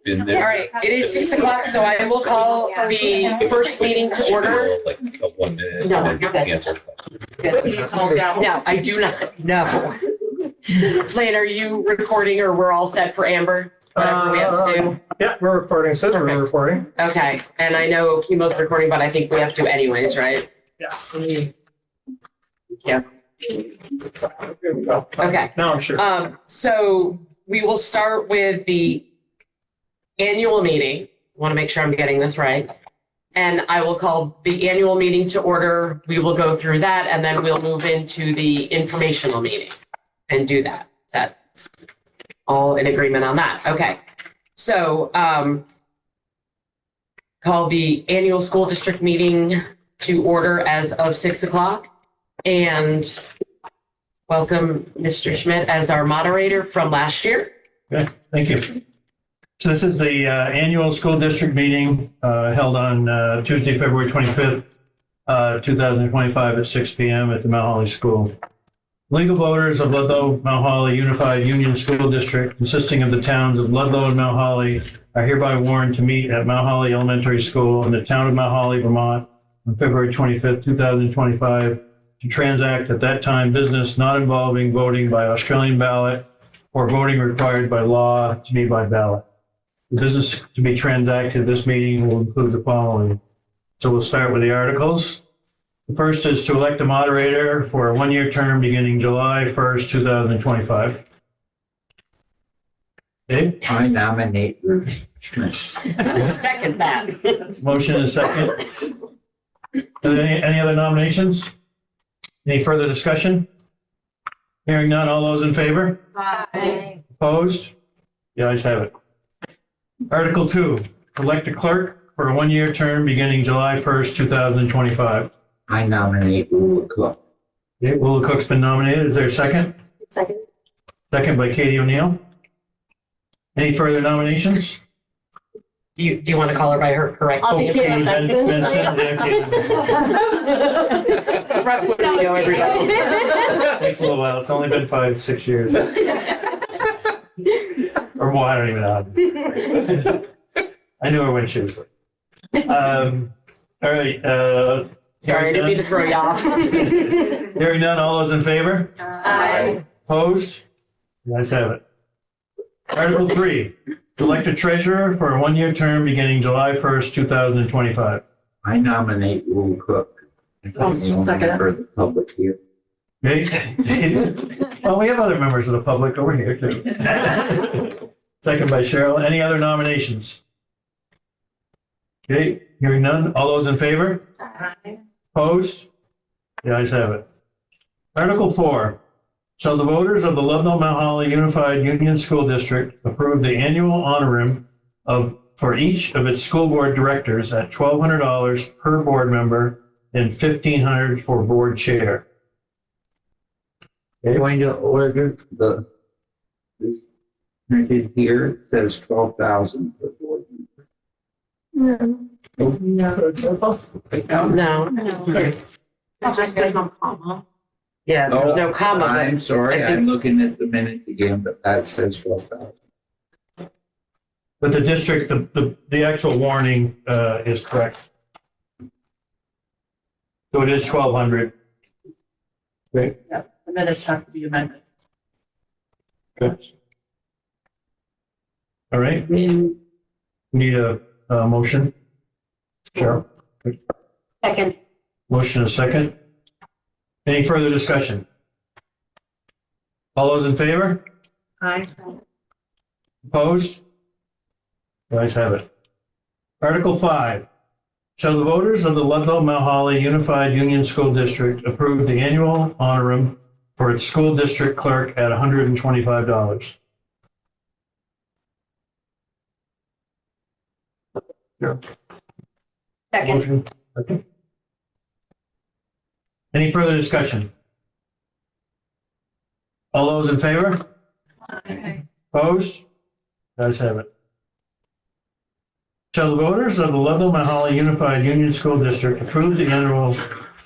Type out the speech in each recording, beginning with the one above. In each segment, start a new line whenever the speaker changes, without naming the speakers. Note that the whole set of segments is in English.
in
All
there.
right, it is 6 o'clock, so I will call the first meeting to order.
Like a 1 minute.
No,
and
you're
then
good.
answer.
No, I do not, no. Lane, are you recording or we're all set for Amber? Whatever we have to do?
Yeah, we're recording. It says we're
Perfect.
recording.
Okay, and I know Chemo's recording, but I think we have to anyways, right?
Yeah.
Yeah,
Here we go.
okay.
Now I'm sure.
So we will start with the annual meeting. Want to make sure I'm getting this right. And I will call the annual meeting to order. We will go through that and then we'll move into the informational meeting and do that. That's all in agreement on that. Okay. So, call the annual school district meeting to order as of 6 o'clock. And welcome Mr. Schmidt as our moderator from last year.
Okay, thank you. So this is the annual school district meeting held on Tuesday, February 25th, 2025 at 6 p.m. at the Mount Holly School. Legal voters of Ludlow-Mount Holly Unified Union School District, consisting of the towns of Ludlow and Mount Holly, are hereby warned to meet at Mount Holly Elementary School in the town of Mount Holly, Vermont, on February 25th, 2025, to transact at that time business not involving voting by Australian ballot or voting required by law to be by ballot. The business to be transacted at this meeting will include the following. So we'll start with the articles. The first is to elect a moderator for a one-year term beginning July 1st, 2025. Dave?
I nominate Ruth Schmidt.
Second that.
Motion and a second. Any other nominations? Any further discussion? Hearing none, all those in favor?
Aye.
Opposed? The ayes have it. Article 2, elect a clerk for a one-year term beginning July 1st, 2025.
I nominate Rula Cook.
Okay, Willa Cook's been nominated. Is there a second?
Second.
Second by Katie O'Neill. Any further nominations?
Do you want to call her by her correct?
I'll be Caitlin Benson.
Rough video, everybody.
Takes a little while. It's only been 5-6 years. Or more, I don't even know. I knew her when she was like. All right.
Sorry, I didn't mean to throw you off.
Hearing none, all those in favor?
Aye.
Opposed? The ayes have it. Article 3, elect a treasurer for a one-year term beginning July 1st, 2025.
I nominate Rula Cook.
I'll
I'm the only
second it.
member of the public here.
Okay. Well, we have other members of the public over here too. Second by Cheryl. Any other nominations? Okay, hearing none. All those in favor?
Aye.
Opposed? The ayes have it. Article 4. Shall the voters of the Ludlow-Mount Holly Unified Union School District approve the annual honorum for each of its school board directors at $1,200 per board member and $1,500 for board chair?
Going to order this printed here says 12,000 per board member.
No.
Just say no comma.
Yeah, there's no comma. but
I'm sorry,
I think-
I'm looking at the minutes again, but that says 12,000.
But the district, the actual warning is correct. So it is 1,200. Great.
Yeah, the minutes have to be amended.
Good. All right,
Mm,
need a motion. Cheryl,
Second.
motion a second. Any further discussion? All those in favor?
Aye.
Opposed? The ayes have it. Article 5. Shall the voters of the Ludlow-Mount Holly Unified Union School District approve the annual honorum for its school district clerk at $125? Sure.
Second.
Motion. Okay. Any further discussion? All those in favor?
Aye.
Opposed? The ayes have it. Shall the voters of the Ludlow-Mount Holly Unified Union School District approve the annual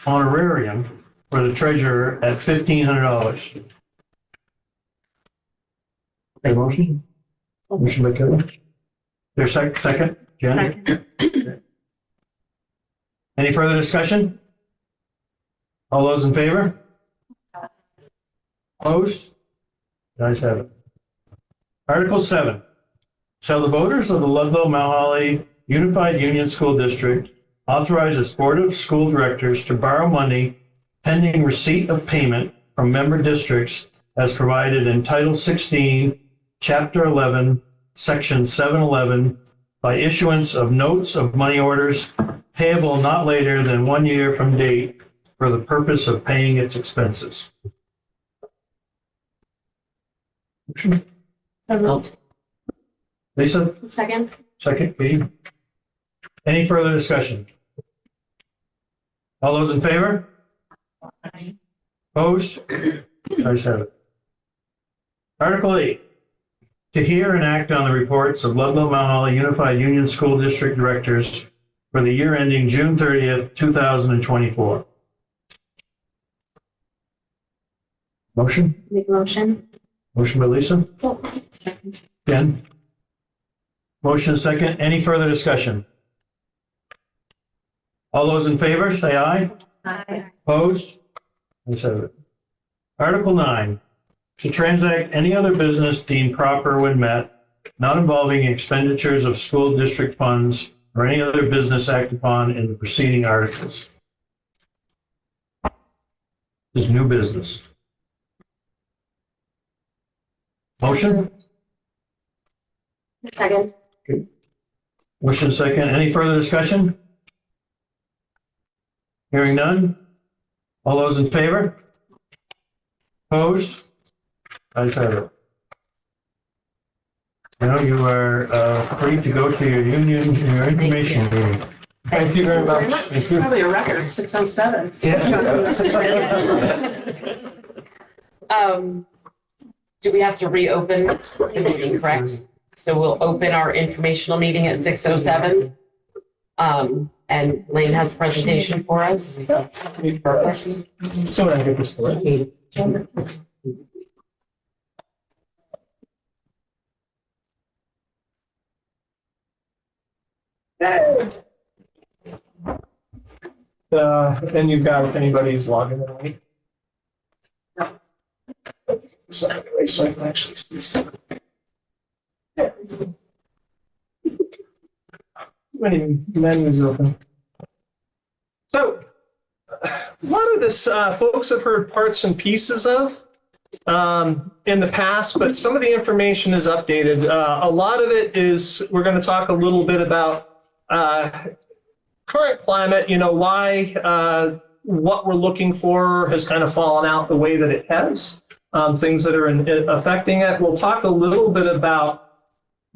honorarium for the treasurer at $1,500? Okay, motion? Motion by Kevin. There's second? Jen?
Second.
Any further discussion? All those in favor? Opposed? The ayes have it. Article 7. Shall the voters of the Ludlow-Mount Holly Unified Union School District authorize its Board of School Directors to borrow money pending receipt of payment from member districts as provided in Title 16, Chapter 11, Section 711, by issuance of notes of money orders payable not later than 1 year from date for the purpose of paying its expenses. Motion?
So moved.
Lisa,
Second.
second, Katie. Any further discussion? All those in favor? Opposed? Ayes have it. Article 8. To hear and act on the reports of Ludlow-Mount Holly Unified Union School District Directors for the year ending June 30th, 2024. Motion?
Make motion.
Motion by Lisa.
Second.
Jen? Motion is second. Any further discussion? All those in favor, say aye.
Aye.
Opposed? Ayes have it. Article 9. To transact any other business deemed proper when met, not involving expenditures of school district funds or any other business acted upon in the preceding articles. This is new business. Motion?
Second.
Motion second. Any further discussion? Hearing none. All those in favor? Opposed? Ayes have it. Now you are free to go to your union, your information meeting. Thank you very much. Thank you.
Probably a record, 607. Do we have to reopen the meeting, correct? So we'll open our informational meeting at 6:07. And Lane has a presentation for us. Perfect.
So when I get this story. And you've got if anybody's logging in. Right? So anyway, so I can actually see some. Many menus open. So a lot of this folks have heard parts and pieces of in the past, but some of the information is updated. A lot of it is, we're going to talk a little bit about current climate, why what we're looking for has kind of fallen out the way that it has, things that are affecting it. We'll talk a little bit about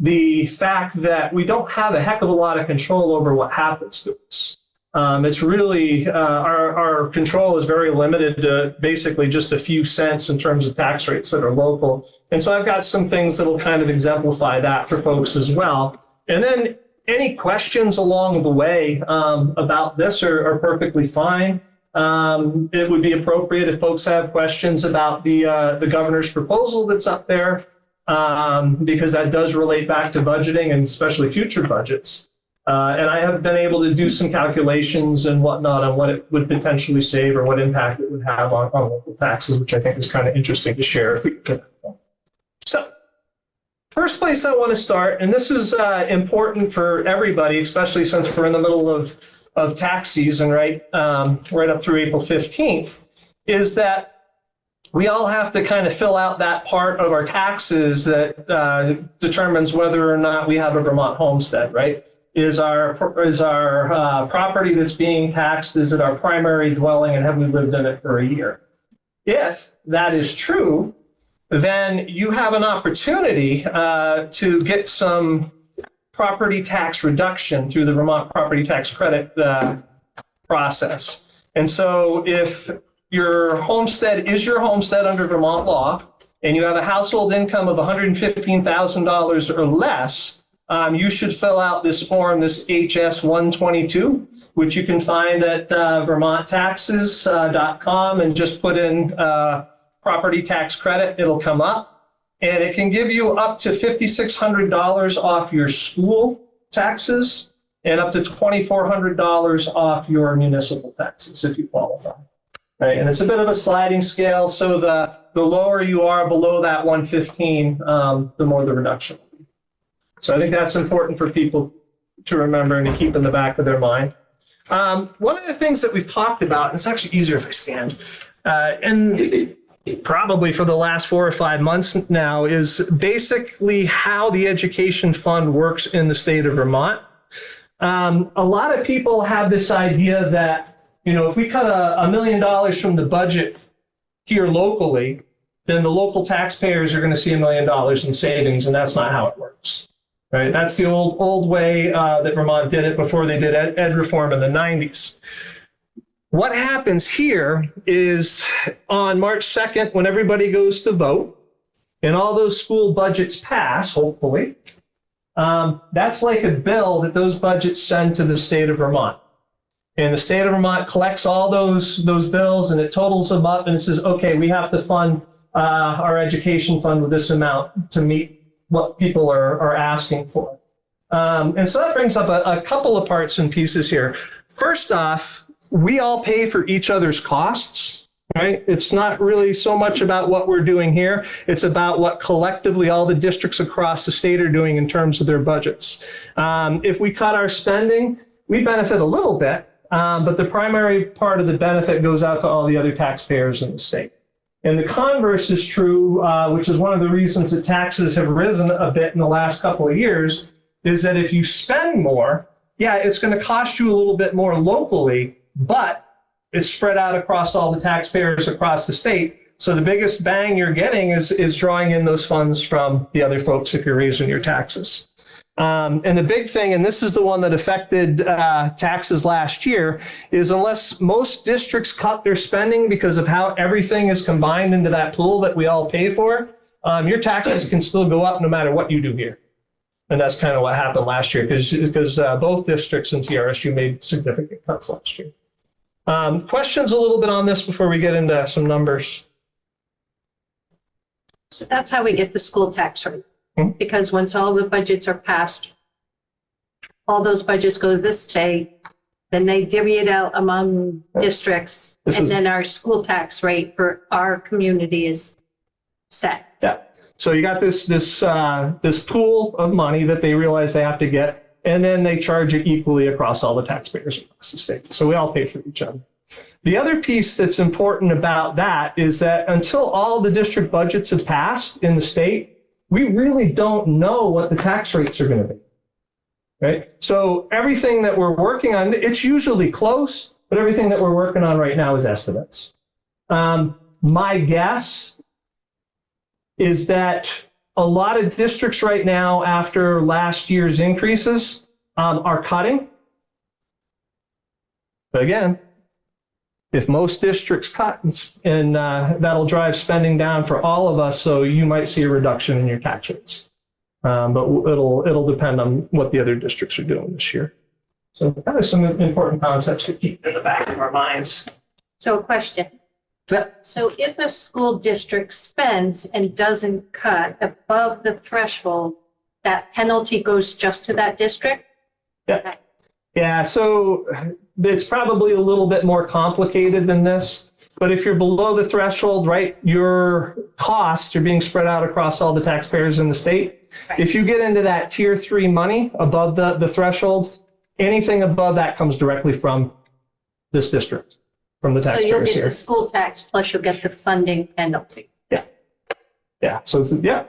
the fact that we don't have a heck of a lot of control over what happens to us. It's really, our control is very limited to basically just a few cents in terms of tax rates that are local. And so I've got some things that'll kind of exemplify that for folks as well. And then any questions along the way about this are perfectly fine. It would be appropriate if folks have questions about the governor's proposal that's up there, because that does relate back to budgeting and especially future budgets. And I have been able to do some calculations and whatnot on what it would potentially save or what impact it would have on local taxes, which I think is kind of interesting to share if we could. So, first place I want to start, and this is important for everybody, especially since we're in the middle of tax season, right up through April 15th, is that we all have to kind of fill out that part of our taxes that determines whether or not we have a Vermont homestead, right? Is our property that's being taxed, is it our primary dwelling, and have we lived in it for a year? If that is true, then you have an opportunity to get some property tax reduction through the Vermont property tax credit process. And so if your homestead is your homestead under Vermont law, and you have a household income of $115,000 or less, you should fill out this form, this HS 122, which you can find at vermonttaxes.com and just put in property tax credit. It'll come up. And it can give you up to $5,600 off your school taxes and up to $2,400 off your municipal taxes if you qualify. Right? And it's a bit of a sliding scale. So the lower you are below that 115, the more the reduction will be. So I think that's important for people to remember and to keep in the back of their mind. One of the things that we've talked about, and it's actually easier if I stand, and probably for the last 4 or 5 months now, is basically how the education fund works in the state of Vermont. A lot of people have this idea that, you know, if we cut $1 million from the budget here locally, then the local taxpayers are going to see $1 million in savings, and that's not how it works. Right? That's the old way that Vermont did it before they did ed reform in the 90s. What happens here is on March 2nd, when everybody goes to vote and all those school budgets pass, hopefully, that's like a bill that those budgets send to the state of Vermont. And the state of Vermont collects all those bills and it totals them up and it says, okay, we have to fund our education fund with this amount to meet what people are asking for. And so that brings up a couple of parts and pieces here. First off, we all pay for each other's costs, right? It's not really so much about what we're doing here. It's about what collectively all the districts across the state are doing in terms of their budgets. If we cut our spending, we benefit a little bit, but the primary part of the benefit goes out to all the other taxpayers in the state. And the converse is true, which is one of the reasons that taxes have risen a bit in the last couple of years, is that if you spend more, yeah, it's going to cost you a little bit more locally, but it's spread out across all the taxpayers across the state. So the biggest bang you're getting is drawing in those funds from the other folks if you're raising your taxes. And the big thing, and this is the one that affected taxes last year, is unless most districts cut their spending because of how everything is combined into that pool that we all pay for, your taxes can still go up no matter what you do here. And that's kind of what happened last year because both districts and TRSU made significant cuts last year. Questions a little bit on this before we get into some numbers?
So that's how we get the school tax rate. Because once all the budgets are passed, all those budgets go to the state, then they divvy it out among districts, and then our school tax rate for our community is set.
Yeah. So you got this pool of money that they realize they have to get, and then they charge it equally across all the taxpayers across the state. So we all pay for each other. The other piece that's important about that is that until all the district budgets have passed in the state, we really don't know what the tax rates are going to be, right? So everything that we're working on, it's usually close, but everything that we're working on right now is estimates. My guess is that a lot of districts right now, after last year's increases, are cutting. But again, if most districts cut, and that'll drive spending down for all of us, so you might see a reduction in your tax rates. But it'll depend on what the other districts are doing this year. So that is some important concepts to keep in the back of our minds.
So a question.
Yeah.
So if a school district spends and doesn't cut above the threshold, that penalty goes just to that district?
Yeah. Yeah, so it's probably a little bit more complicated than this, but if you're below the threshold, right, your costs are being spread out across all the taxpayers in the state.
Right.
If you get into that tier 3 money above the threshold, anything above that comes directly from this district, from the
So
taxpayers
you'll get
here.
the school tax plus you'll get the funding penalty.
Yeah, so it's, yeah.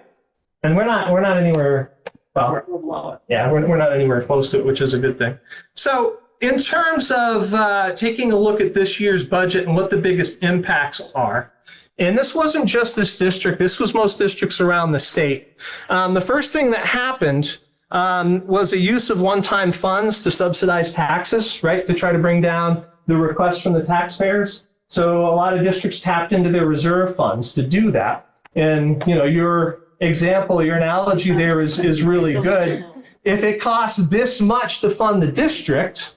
And we're not anywhere, well, yeah, we're not anywhere close to it, which is a good thing. So in terms of taking a look at this year's budget and what the biggest impacts are, and this wasn't just this district, this was most districts around the state. The first thing that happened was a use of one-time funds to subsidize taxes, right, to try to bring down the request from the taxpayers. So a lot of districts tapped into their reserve funds to do that. And, you know, your example, your analogy there is really good. If it costs this much to fund the district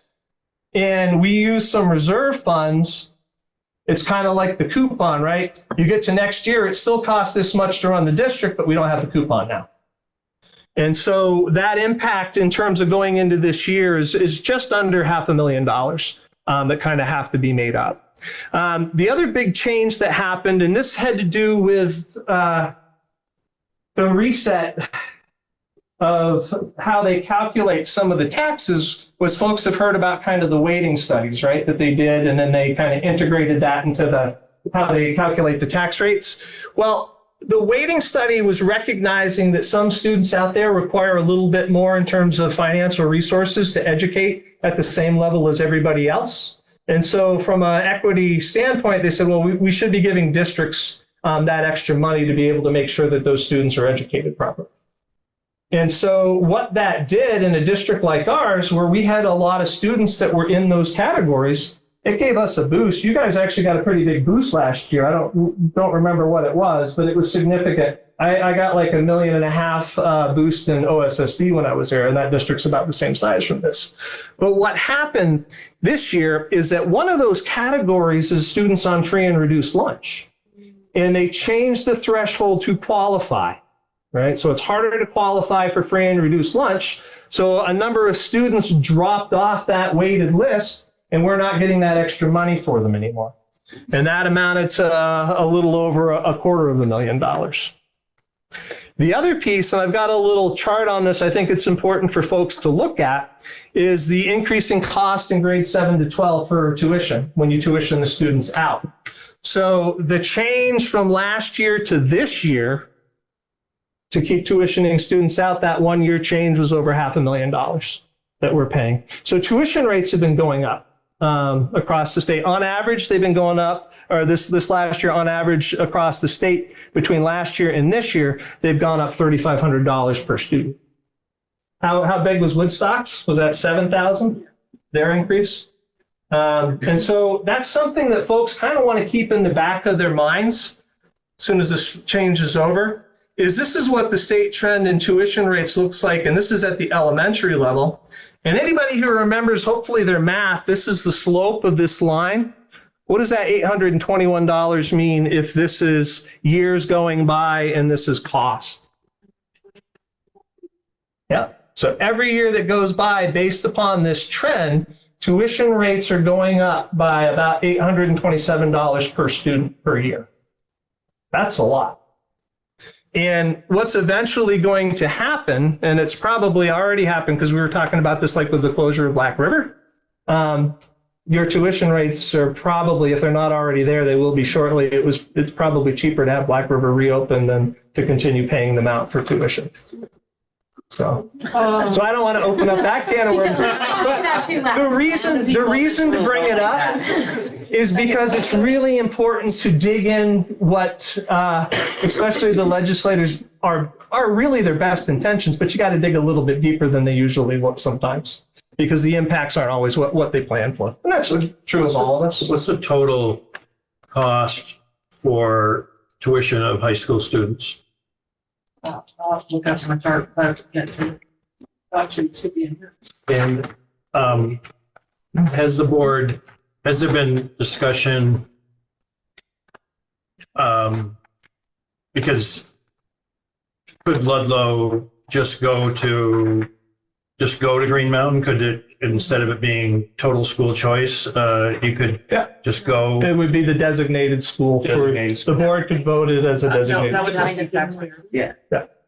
and we use some reserve funds, It's kind of like the coupon, right? You get to next year, it still costs this much to run the district, but we don't have the coupon now. And so that impact in terms of going into this year is just under $500,000 that kind of have to be made up. The other big change that happened, and this had to do with the reset of how they calculate some of the taxes, was folks have heard about kind of the weighting studies, right, that they did, and then they kind of integrated that into how they calculate the tax rates. Well, the weighting study was recognizing that some students out there require a little bit more in terms of financial resources to educate at the same level as everybody else. And so from an equity standpoint, they said, well, we should be giving districts that extra money to be able to make sure that those students are educated properly. And so what that did in a district like ours, where we had a lot of students that were in those categories, it gave us a boost. You guys actually got a pretty big boost last year. I don't remember what it was, but it was significant. I got like $1.5 million boost in OSSD when I was there, and that district's about the same size from this. But what happened this year is that one of those categories is students on free and reduced lunch. And they changed the threshold to qualify. Right? So it's harder to qualify for free and reduced lunch. So a number of students dropped off that weighted list, and we're not getting that extra money for them anymore. And that amounted to a little over $250,000. The other piece, and I've got a little chart on this, I think it's important for folks to look at, is the increasing cost in grades 7 to 12 for tuition when you tuition the students out. So the change from last year to this year to keep tuitioning students out, that 1 year change was over $500,000 that we're paying. So tuition rates have been going up across the state. On average, they've been going up, or this last year on average across the state between last year and this year, they've gone up $3,500 per student. How big was Woodstock's? Was that 7,000? Their increase? And so that's something that folks kind of want to keep in the back of their minds as soon as this change is over. This is what the state trend in tuition rates looks like, and this is at the elementary level. And anybody who remembers, hopefully, their math, this is the slope of this line. What does that $821 mean if this is years going by and this is cost? Yeah. So every year that goes by, based upon this trend, tuition rates are going up by about $827 per student per year. That's a lot. And what's eventually going to happen, and it's probably already happened because we were talking about this like with the closure of Black River, your tuition rates are probably, if they're not already there, they will be shortly. It's probably cheaper to have Black River reopen than to continue paying them out for tuition. So I don't want to open up that can of worms. But the reason to bring it up is because it's really important to dig in what, especially the legislators are really their best intentions, but you got to dig a little bit deeper than they usually look sometimes, because the impacts aren't always what they plan for. And that's true of all of us.
What's the total cost for tuition of high school students?
Look at my chart, get to options should be in here.
And has there been discussion, because could Ludlow just go to Green Mountain? Could it, instead of it being total school choice, you could just go?
It would be the designated school the board could vote it as a designated.
That would have to be taxpayers. Yeah.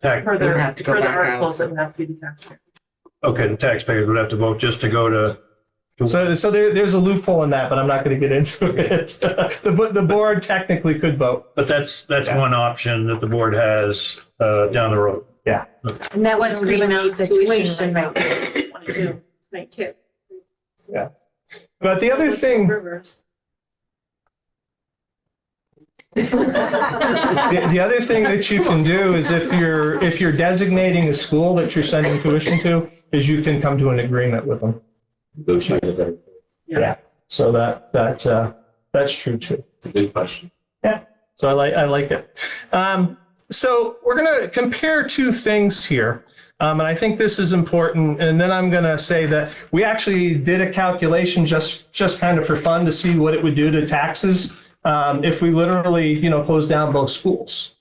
For their
articles, it would have to be the taxpayers.
Okay, the taxpayers would have to vote just to go to.
So there's a loophole in that, but I'm not going to get into it. The board technically could vote.
But that's one option that the board has down the road.
Yeah.
And that was Green Mountain's tuition rate.
22.
Yeah. But the other thing, the other thing that you can do is if you're designating a school that you're sending tuition to, is you can come to an agreement with them. Yeah. So that's true too.
It's a good question.
Yeah. So I like it. So we're going to compare two things here. And I think this is important. And then I'm going to say that we actually did a calculation just kind of for fun to see what it would do to taxes if we literally, close down both schools.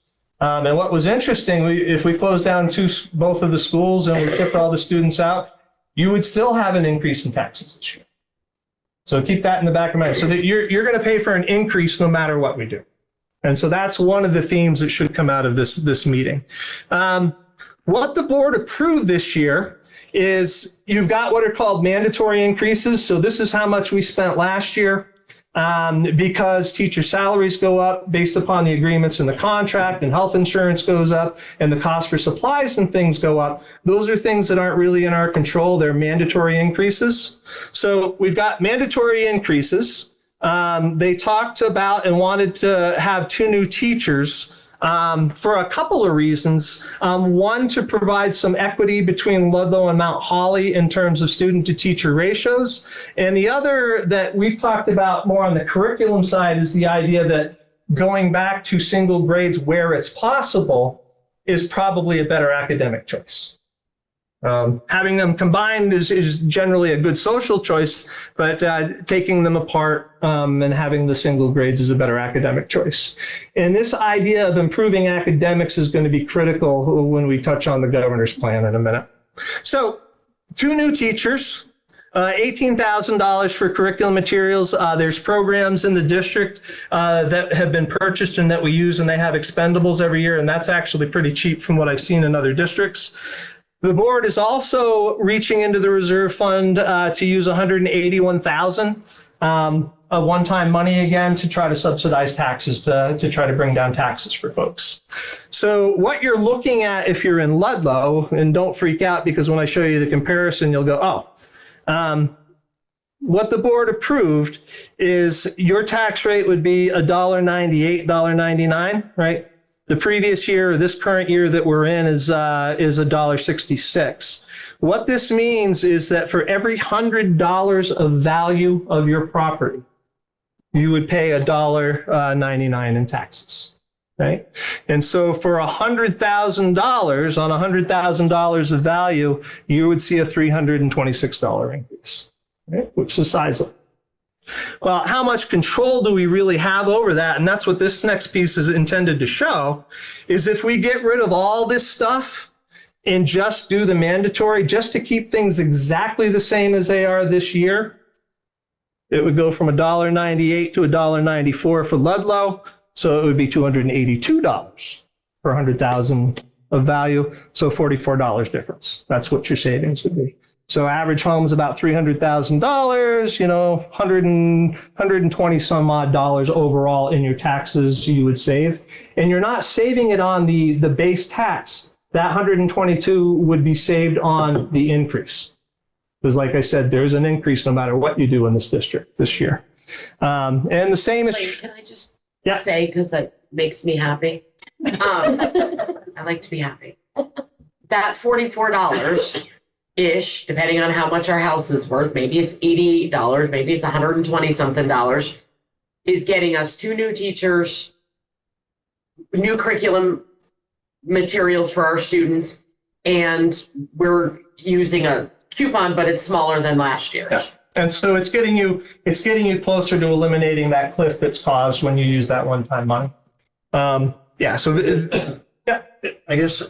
And what was interesting, if we closed down both of the schools and we kicked all the students out, you would still have an increase in taxes this year. So keep that in the back of your mind. So that you're going to pay for an increase no matter what we do. And so that's one of the themes that should come out of this meeting. What the board approved this year is you've got what are called mandatory increases. So this is how much we spent last year. Because teacher salaries go up based upon the agreements in the contract, and health insurance goes up, and the cost for supplies and things go up. Those are things that aren't really in our control. They're mandatory increases. So we've got mandatory increases. They talked about and wanted to have 2 new teachers for a couple of reasons. One, to provide some equity between Ludlow and Mount Holly in terms of student to teacher ratios. And the other that we've talked about more on the curriculum side is the idea that going back to single grades where it's possible is probably a better academic choice. Having them combined is generally a good social choice, but taking them apart and having the single grades is a better academic choice. And this idea of improving academics is going to be critical when we touch on the governor's plan in a minute. So 2 new teachers, $18,000 for curriculum materials. There's programs in the district that have been purchased and that we use, and they have expendables every year, and that's actually pretty cheap from what I've seen in other districts. The board is also reaching into the reserve fund to use $181,000 a one-time money again to try to subsidize taxes, to try to bring down taxes for folks. So what you're looking at if you're in Ludlow, and don't freak out because when I show you the comparison, you'll go, oh. What the board approved is your tax rate would be $1.98, $1.99, right? The previous year, or this current year that we're in, is $1.66. What this means is that for every $100 of value of your property, you would pay $1.99 in taxes, right? And so for $100,000 on $100,000 of value, you would see a $326 increase, right? Which is sizable. Well, how much control do we really have over that? And that's what this next piece is intended to show, is if we get rid of all this stuff and just do the mandatory, just to keep things exactly the same as they are this year, it would go from $1.98 to $1.94 for Ludlow. So it would be $282 per 100,000 of value. So $44 difference. That's what your savings would be. So average home is about $300,000, 120 some odd dollars overall in your taxes you would save. And you're not saving it on the base tax. That 122 would be saved on the increase. Because like I said, there's an increase no matter what you do in this district this year. And the same is...
Wait, can I just say, because that makes me happy? I like to be happy. That $44 ish, depending on how much our house is worth, maybe it's $88, maybe it's 120 something dollars, is getting us 2 new teachers, new curriculum materials for our students, and we're using a coupon, but it's smaller than last year's.
Yeah. And so it's getting you closer to eliminating that cliff that's caused when you use that one-time money. I
guess,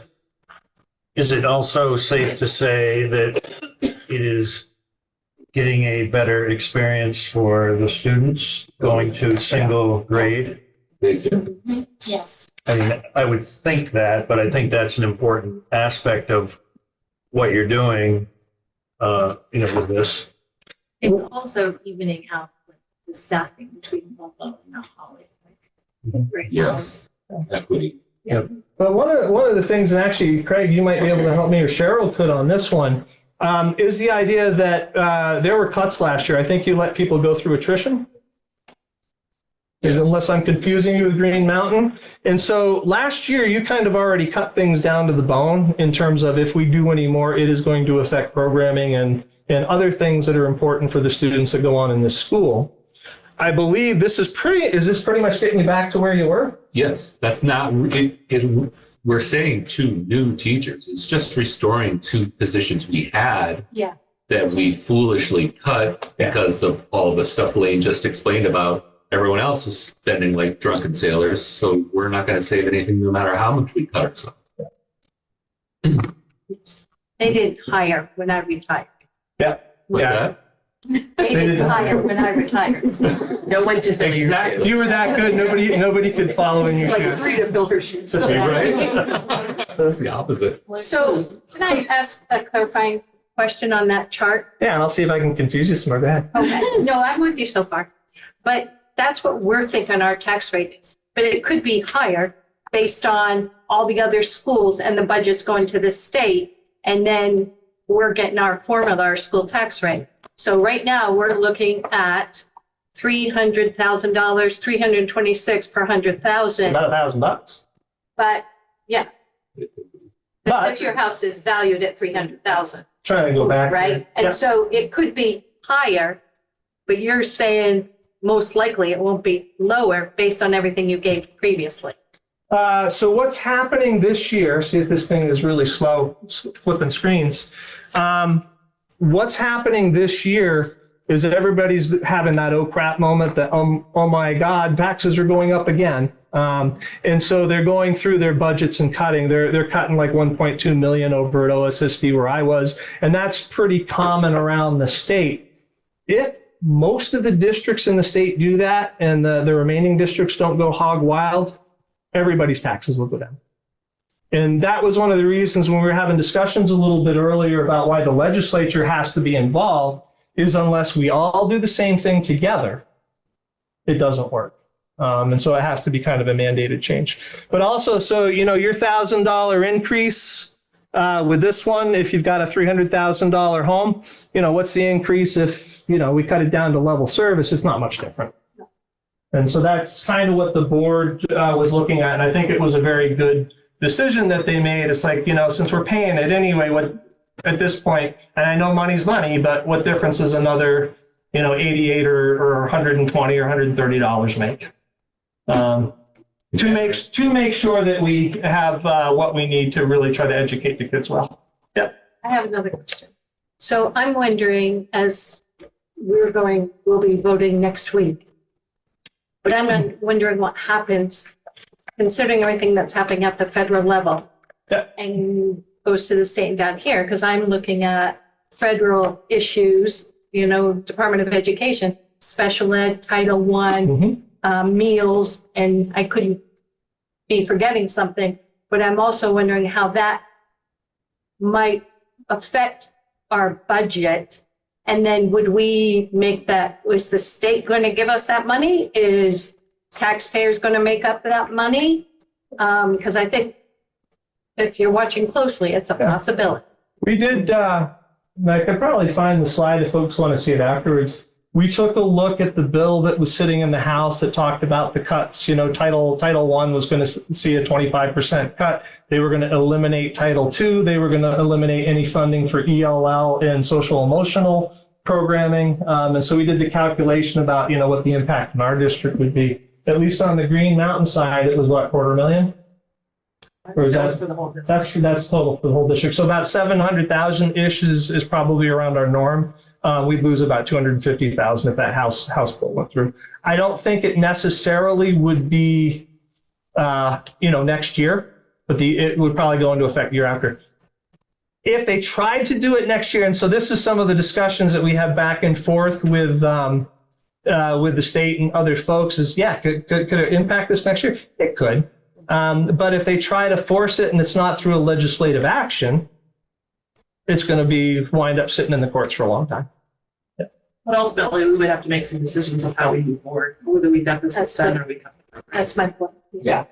is it also safe to say that it is getting a better experience for the students going to single grade?
Yes.
I mean, I would think that, but I think that's an important aspect of what you're doing, with this.
It's also evening out the staffing between Ludlow and Mount Holly. Right now.
Yes, equity.
But one of the things, and actually, Craig, you might be able to help me, or Cheryl could on this one, is the idea that there were cuts last year. I think you let people go through attrition. Yes. Unless I'm confusing you with Green Mountain. And so last year, you kind of already cut things down to the bone in terms of if we do any more, it is going to affect programming and other things that are important for the students that go on in this school. I believe is this pretty much getting you back to where you were?
Yes, that's not, we're saying 2 new teachers. It's just restoring 2 positions we had that we foolishly cut because of all the stuff Lane just explained about everyone else is spending like drunken sailors, so we're not going to save anything no matter how much we cut ourselves.
They didn't hire when I retired.
Yeah.
What's
Yeah.
that?
They didn't hire when I retired.
No one to fill your
Exactly.
shoes.
You were that good. Nobody could follow in your
Like
shoes.
free to build her shoes.
Right? That's the opposite.
So can I ask a clarifying question on that chart?
Yeah, and I'll see if I can confuse you some more. Go ahead.
Okay, no, I'm with you so far. But that's what we're thinking our tax rate is. But it could be higher based on all the other schools and the budgets going to the state. And then we're getting our formula, our school tax rate. So right now, we're looking at $300,000, $326 per 100,000.
About $1,000.
But yeah,
But-
but since your house is valued at 300,000,
Trying to go back.
right?
Yeah.
And so it could be higher, but you're saying most likely it won't be lower based on everything you gave previously.
So what's happening this year, see if this thing is really slow flipping screens. What's happening this year is that everybody's having that oh crap moment that, oh my God, taxes are going up again. And so they're going through their budgets and cutting. They're cutting like 1.2 million over at OSSD where I was. And that's pretty common around the state. If most of the districts in the state do that and the remaining districts don't go hog wild, everybody's taxes will go down. And that was one of the reasons when we were having discussions a little bit earlier about why the legislature has to be involved is unless we all do the same thing together, it doesn't work. And so it has to be kind of a mandated change. But also, so, you know, your $1,000 increase with this one, if you've got a $300,000 home, you know, what's the increase if, you know, we cut it down to level service? It's not much different. And so that's kind of what the board was looking at. And I think it was a very good decision that they made. It's like, you know, since we're paying it anyway, what at this point, and I know money's money, but what difference does another, you know, 88 or 120 or $130 make? To make sure that we have what we need to really try to educate the kids well. Yep.
I have another question. So I'm wondering, as we'll be voting next week, but I'm wondering what happens considering everything that's happening at the federal level
Yeah.
and goes to the state and down here, because I'm looking at federal issues, you know, Department of Education, special ed, Title I, meals, and I couldn't be forgetting something, but I'm also wondering how that might affect our budget. And then would we make that, is the state going to give us that money? Is taxpayers going to make up that money? Because I think if you're watching closely, it's a possibility.
We did, I could probably find the slide if folks want to see it afterwards. We took a look at the bill that was sitting in the House that talked about the cuts. You know, Title I was going to see a 25% cut. They were going to eliminate Title II. They were going to eliminate any funding for ELL and social emotional programming. And so we did the calculation about, you know, what the impact in our district would be. At least on the Green Mountain side, it was what, $250,000? Or is
That
that
was for the whole district.
that's total for the whole district. So about 700,000-ish is probably around our norm. We'd lose about 250,000 if that house bill went through. I don't think it necessarily would be, you know, next year, but it would probably go into effect year after. If they tried to do it next year, and so this is some of the discussions that we have back and forth with the state and other folks is, yeah, could it impact this next year? It could. But if they try to force it and it's not through a legislative action, it's going to be wind up sitting in the courts for a long time.
But ultimately, we would have to make some decisions on how we move forward, whether we deficit spend or we cut.
That's my point.
Yeah.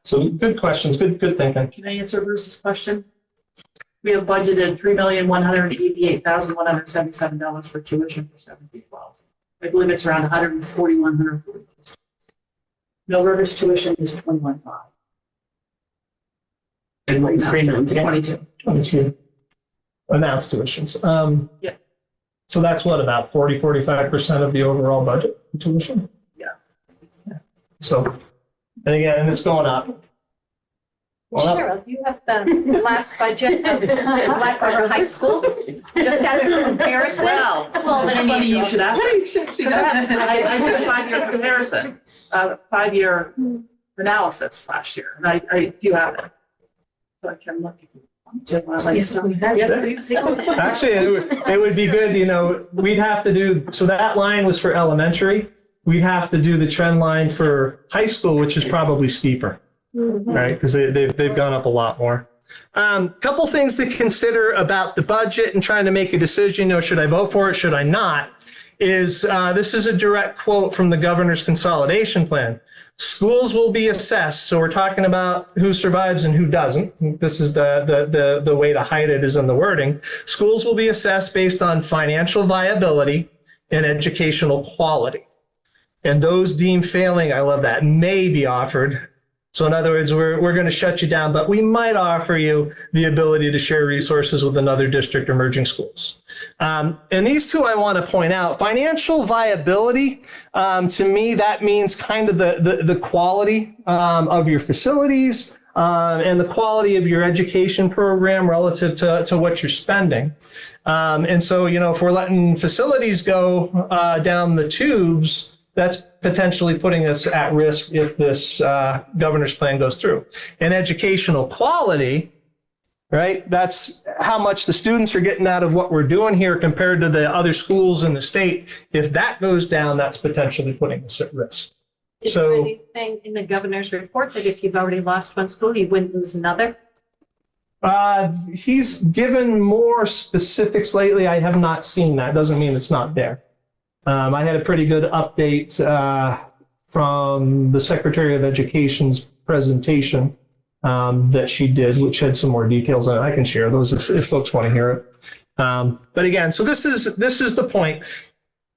So good questions, good thinking.
Can I answer Bruce's question? We have budgeted $3,188,177 for tuition for 7-12. I believe it's around 140. Mill River's tuition is 21.5.
And what was Green Mountain again?
22.
Announced tuitions.
Yeah.
So that's what, about 45% of the overall budget for tuition?
Yeah.
So, and again, and it's going up. Well,
Cheryl, do you have the last budget of Black River High School? Just out of comparison?
Well,
then it
funny
means-
you should ask. I did a 5-year comparison, 5-year analysis last year, and I do have it. So I can look. Yes, please.
actually, it would be good, we'd have to do, so that line was for elementary. We'd have to do the trend line for high school, which is probably steeper, right? Because they've gone up a lot more. Couple things to consider about the budget and trying to make a decision, should I vote for it, should I not, is this is a direct quote from the governor's consolidation plan. Schools will be assessed. So we're talking about who survives and who doesn't. This is the way to hide it is in the wording. Schools will be assessed based on financial viability and educational quality. And those deemed failing, I love that, may be offered. So in other words, we're going to shut you down, but we might offer you the ability to share resources with another district or merging schools. And these two I want to point out. Financial viability, to me, that means kind of the quality of your facilities and the quality of your education program relative to what you're spending. And so, if we're letting facilities go down the tubes, that's potentially putting us at risk if this governor's plan goes through. And educational quality, right? That's how much the students are getting out of what we're doing here compared to the other schools in the state. If that goes down, that's potentially putting us at risk.
Is there anything in the governor's report that if you've already lost one school, you wouldn't lose another?
He's given more specifics lately. I have not seen that. Doesn't mean it's not there. I had a pretty good update from the Secretary of Education's presentation that she did, which had some more details on it. I can share those if folks want to hear it. But again, so this is the point.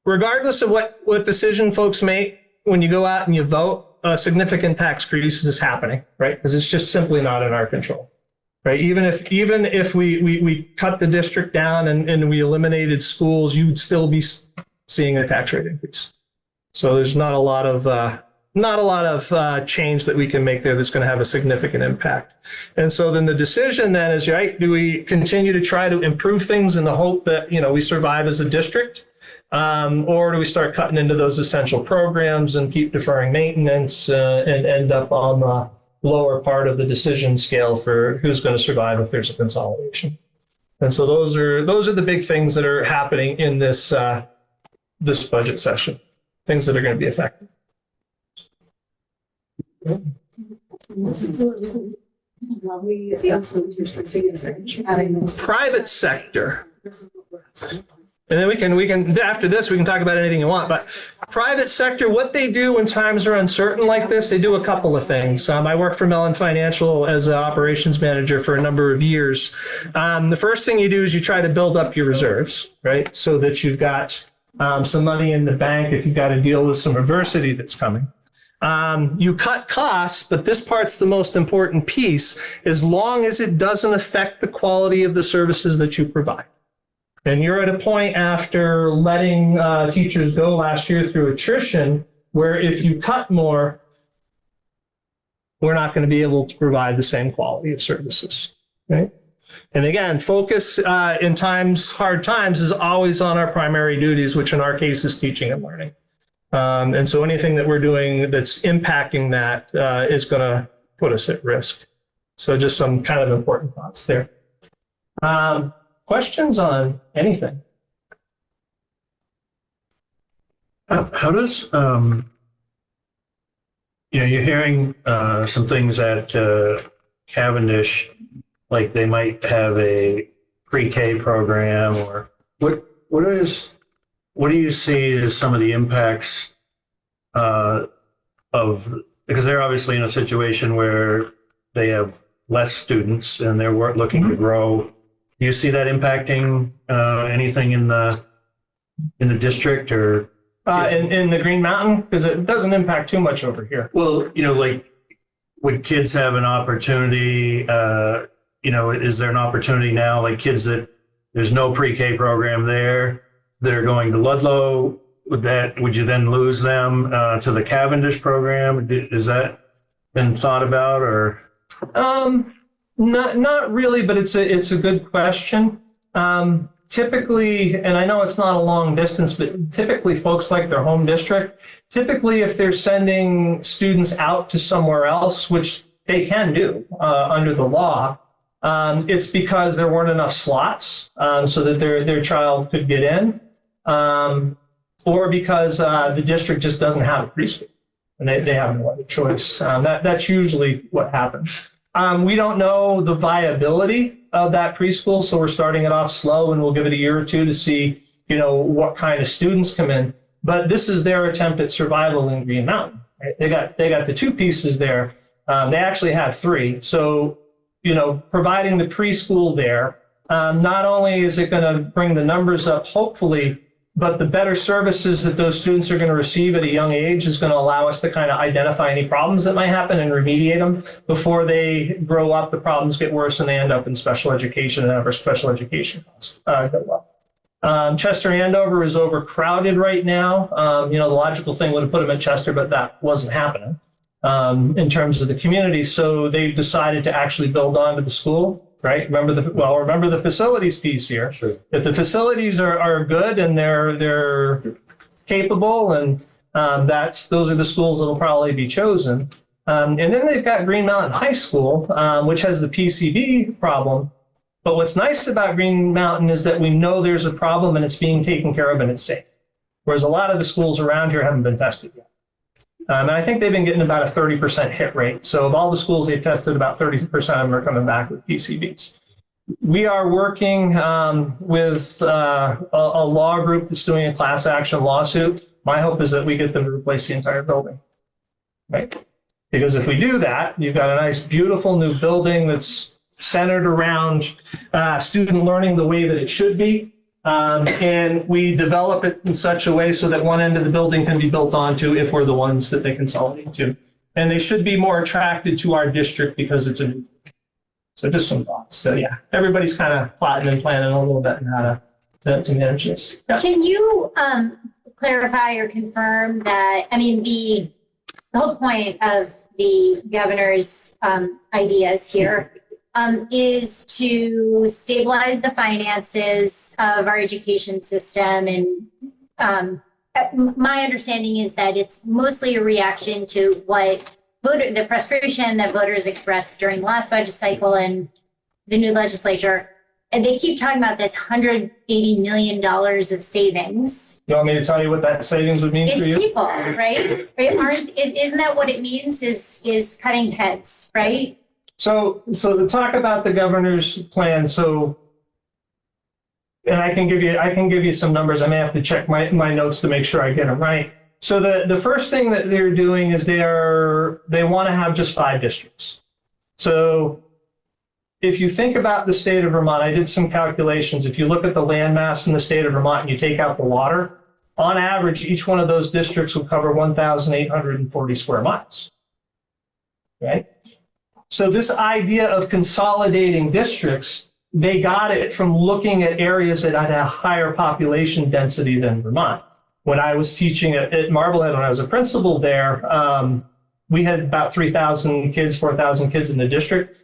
Regardless of what decision folks make, when you go out and you vote, a significant tax increase is happening, right? Because it's just simply not in our control. Right. Even if we cut the district down and we eliminated schools, you would still be seeing a tax rate increase. So there's not a lot of change that we can make there that's going to have a significant impact. And so then the decision then is, right, do we continue to try to improve things in the hope that, we survive as a district? Or do we start cutting into those essential programs and keep deferring maintenance and end up on the lower part of the decision scale for who's going to survive if there's a consolidation? And so those are the big things that are happening in this budget session, things that are going to be affected. Private sector. And then we can after this, we can talk about anything you want, but private sector, what they do when times are uncertain like this, they do a couple of things. I worked for Mellon Financial as an operations manager for a number of years. The first thing you do is you try to build up your reserves, right? So that you've got some money in the bank if you've got to deal with some adversity that's coming. You cut costs, but this part's the most important piece, as long as it doesn't affect the quality of the services that you provide. And you're at a point after letting teachers go last year through attrition, where if you cut more, we're not going to be able to provide the same quality of services, right? And again, focus in hard times is always on our primary duties, which in our case is teaching and learning. And so anything that we're doing that's impacting that is going to put us at risk. So just some kind of important thoughts there. Questions on anything?
How does, you're hearing some things at Cavendish, like they might have a pre-K program, or what do you see as some of the impacts because they're obviously in a situation where they have less students and they're looking to grow. Do you see that impacting anything in the district or
in the Green Mountain? Because it doesn't impact too much over here.
Well, like would kids have an opportunity? Is there an opportunity now, like kids that there's no pre-K program there that are going to Ludlow? Would you then lose them to the Cavendish program? Is that been thought about or?
Not really, but it's a good question. Typically, and I know it's not a long distance, but typically folks like their home district. Typically, if they're sending students out to somewhere else, which they can do under the law, it's because there weren't enough slots so that their child could get in, or because the district just doesn't have a preschool and they have no other choice. That's usually what happens. We don't know the viability of that preschool, so we're starting it off slow, and we'll give it a year or two to see, what kind of students come in. But this is their attempt at survival in Green Mountain. Right? They got the two pieces there. They actually have three. So, providing the preschool there, not only is it going to bring the numbers up, hopefully, but the better services that those students are going to receive at a young age is going to allow us to kind of identify any problems that might happen and remediate them before they grow up. The problems get worse and they end up in special education, and our special education costs go up. Chester Andover is overcrowded right now. The logical thing would have put them at Chester, but that wasn't happening in terms of the community. So they've decided to actually build onto the school. Right. Remember the facilities piece here.
Sure.
If the facilities are good and they're capable, and those are the schools that'll probably be chosen. And then they've got Green Mountain High School, which has the PCB problem. But what's nice about Green Mountain is that we know there's a problem and it's being taken care of and it's safe. Whereas a lot of the schools around here haven't been tested yet. And I think they've been getting about a 30% hit rate. So of all the schools they've tested, about 30% of them are coming back with PCBs. We are working with a law group that's doing a class action lawsuit. My hope is that we get them to replace the entire building, right? Because if we do that, you've got a nice, beautiful new building that's centered around student learning the way that it should be. And we develop it in such a way so that one end of the building can be built onto if we're the ones that they consolidate to. And they should be more attracted to our district because it's a new. So just some thoughts. So yeah, everybody's kind of plotting and planning a little bit on how to manage this. Yeah.
Can you clarify or confirm that, the whole point of the governor's ideas here is to stabilize the finances of our education system. And my understanding is that it's mostly a reaction to what the frustration that voters expressed during the last budget cycle and the new legislature. And they keep talking about this $180 million of savings.
You want me to tell you what that savings would mean for
It's
you?
people, right? Isn't that what it means is cutting heads, right?
So to talk about the governor's plan, and I can give you some numbers. I may have to check my notes to make sure I get them right. So the first thing that they're doing is they want to have just 5 districts. So if you think about the state of Vermont, I did some calculations. If you look at the landmass in the state of Vermont and you take out the water, on average, each one of those districts will cover 1,840 square miles. Okay? So this idea of consolidating districts, they got it from looking at areas that had a higher population density than Vermont. When I was teaching at Marblehead, when I was a principal there, we had about 3,000 kids, 4,000 kids in the district.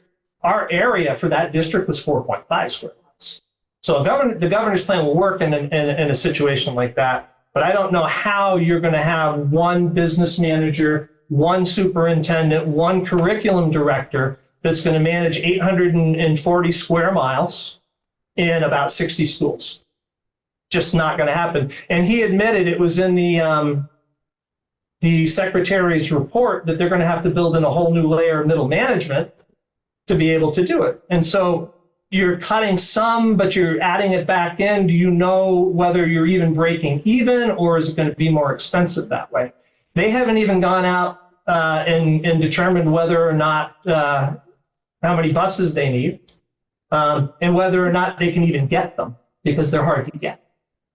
Our area for that district was 4.5 square miles. So the governor's plan will work in a situation like that, but I don't know how you're going to have one business manager, one superintendent, one curriculum director that's going to manage 840 square miles in about 60 schools. Just not going to happen. And he admitted it was in the secretary's report that they're going to have to build in a whole new layer of middle management to be able to do it. And so you're cutting some, but you're adding it back in. Do you know whether you're even breaking even, or is it going to be more expensive that way? They haven't even gone out and determined whether or not how many buses they need, and whether or not they can even get them, because they're hard to get.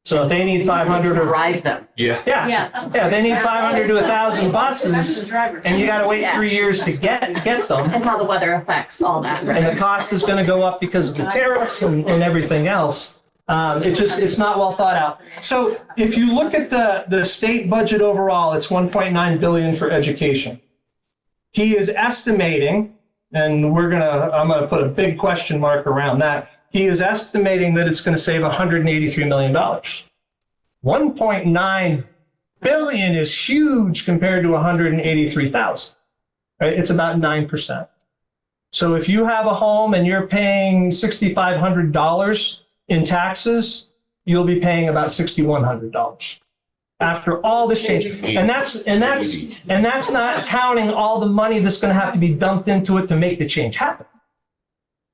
So if they need 500 or
drive them.
yeah, they need 500 to 1,000 buses, and you got to wait 3 years to get them.
And how the weather affects all that.
And the cost is going to go up because of the tariffs and everything else. It's not well thought out. So if you look at the state budget overall, it's $1.9 billion for education. He is estimating and I'm gonna put a big question mark around that. He is estimating that it's gonna save $183 million. 1.9 billion is huge compared to 183,000, right? It's about 9%. So if you have a home and you're paying $6,500 in taxes, you'll be paying about $6,100 after all this change. And that's not counting all the money that's going to have to be dumped into it to make the change happen.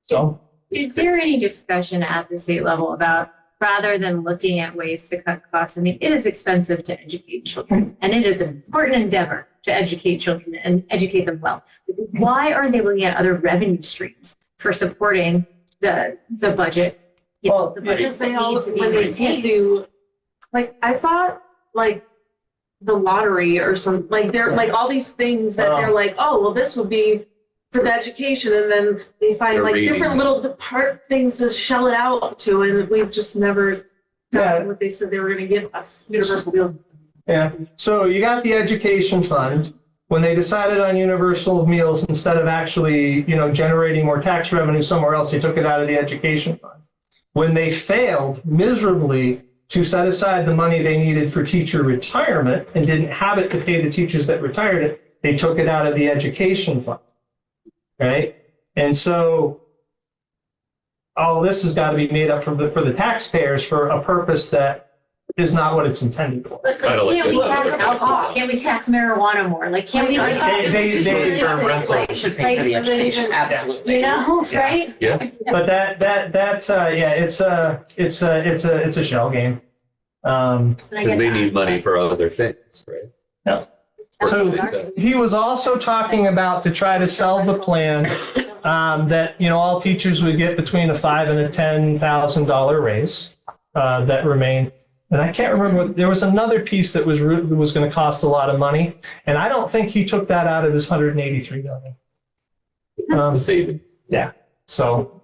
So
Is there any discussion at the state level about, rather than looking at ways to cut costs? I mean, it is expensive to educate children, and it is an important endeavor to educate children and educate them well. Why aren't they looking at other revenue streams for supporting the budget? You know,
Well,
the budgets
Because
that
they all,
need to be
when they
maintained.
do, like, I thought, like, the lottery or some, like, they're, like, all these things that they're like, oh, well, this would be for the education, and then they find,
They're
like,
reading.
different little part things to shell it out to, and we've just never
Yeah.
gotten what they said they were gonna give us, universal meals.
yeah, so you got the education fund. When they decided on universal meals, instead of actually, generating more tax revenue somewhere else, they took it out of the education fund. When they failed miserably to set aside the money they needed for teacher retirement and didn't have it to pay the teachers that retired it, they took it out of the education fund, right? And so all this has got to be made up for the taxpayers for a purpose that is not what it's intended for.
But
I don't like
can't we
that.
tax alcohol? Can't we tax marijuana more? Like, can't we like?
They-
Term rental.
Should pay for the education, absolutely.
You know, right?
Yeah.
But that's it's a shell game.
And I
Because
get
they
that.
need money for other things, right?
Yeah.
Or
So
they said.
he was also talking about to try to sell the plan that all teachers would get between a $5,000 and a $10,000 raise that remained. And I can't remember there was another piece that was going to cost a lot of money, and I don't think he took that out of his 183 million.
The savings.
Yeah. So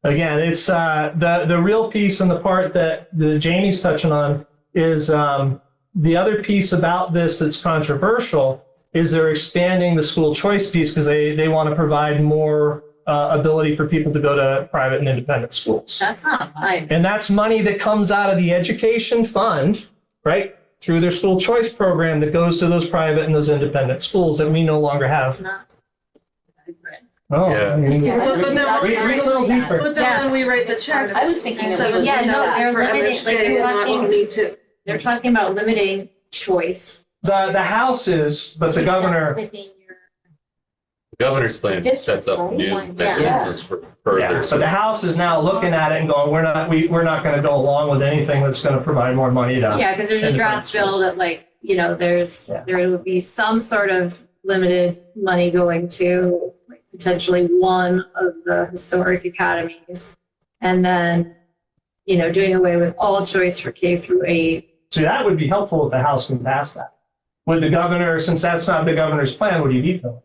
again, it's the real piece and the part that Jamie's touching on is the other piece about this that's controversial is they're expanding the school choice piece because they want to provide more ability for people to go to private and independent schools.
That's not mine.
And that's money that comes out of the education fund, right? Through their school choice program that goes to those private and those independent schools that we no longer
It's
have.
not.
Oh,
Yeah.
I mean,
Yeah.
read a little deeper.
But then when we write the checks.
I was thinking
so
that we- yeah,
it's
no,
not
they're
for
limiting, like,
MSJ,
you're
not
talking-
only to-
They're talking about limiting choice.
The House is, but the governor,
Just within your-
The governor's plan
District,
sets up
right?
new
Yeah.
mechanisms for
yeah,
further.
so the House is now looking at it and going, we're not going to go along with anything that's going to provide more money to.
Yeah, because there's a draft bill that there would be some sort of limited money going to like, potentially one of the historic academies. And then, doing away with all choice for K through 8.
So that would be helpful if the House can pass that. Would the governor, since that's not the governor's plan, would he veto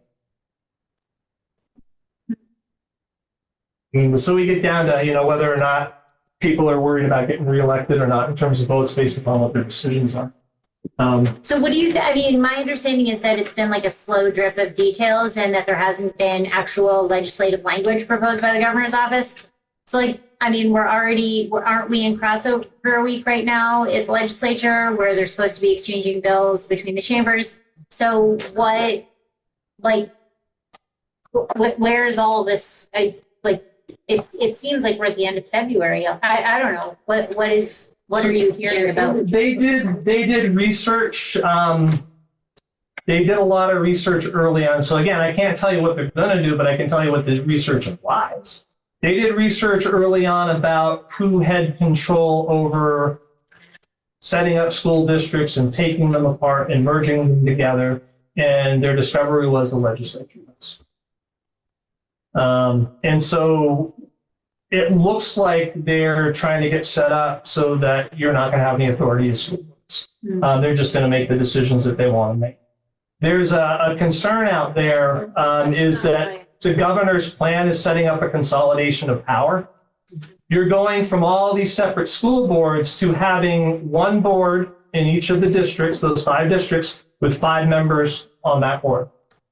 it? So we get down to, whether or not people are worried about getting reelected or not in terms of votes based upon what their decisions are.
So what do you, I mean, my understanding is that it's been like a slow drip of details and that there hasn't been actual legislative language proposed by the governor's office. So like, I mean, aren't we in crossover week right now at the legislature where they're supposed to be exchanging bills between the chambers? So where is all this? It seems like we're at the end of February. I don't know. What are you hearing about?
They did research. They did a lot of research early on. So again, I can't tell you what they're going to do, but I can tell you what the research implies. They did research early on about who had control over setting up school districts and taking them apart and merging them together. And their discovery was the legislature was. And so it looks like they're trying to get set up so that you're not going to have any authority as school boards. They're just going to make the decisions that they want to make. There's a concern out there is that the governor's plan is setting up a consolidation of power. You're going from all these separate school boards to having one board in each of the districts, those 5 districts, with 5 members on that board.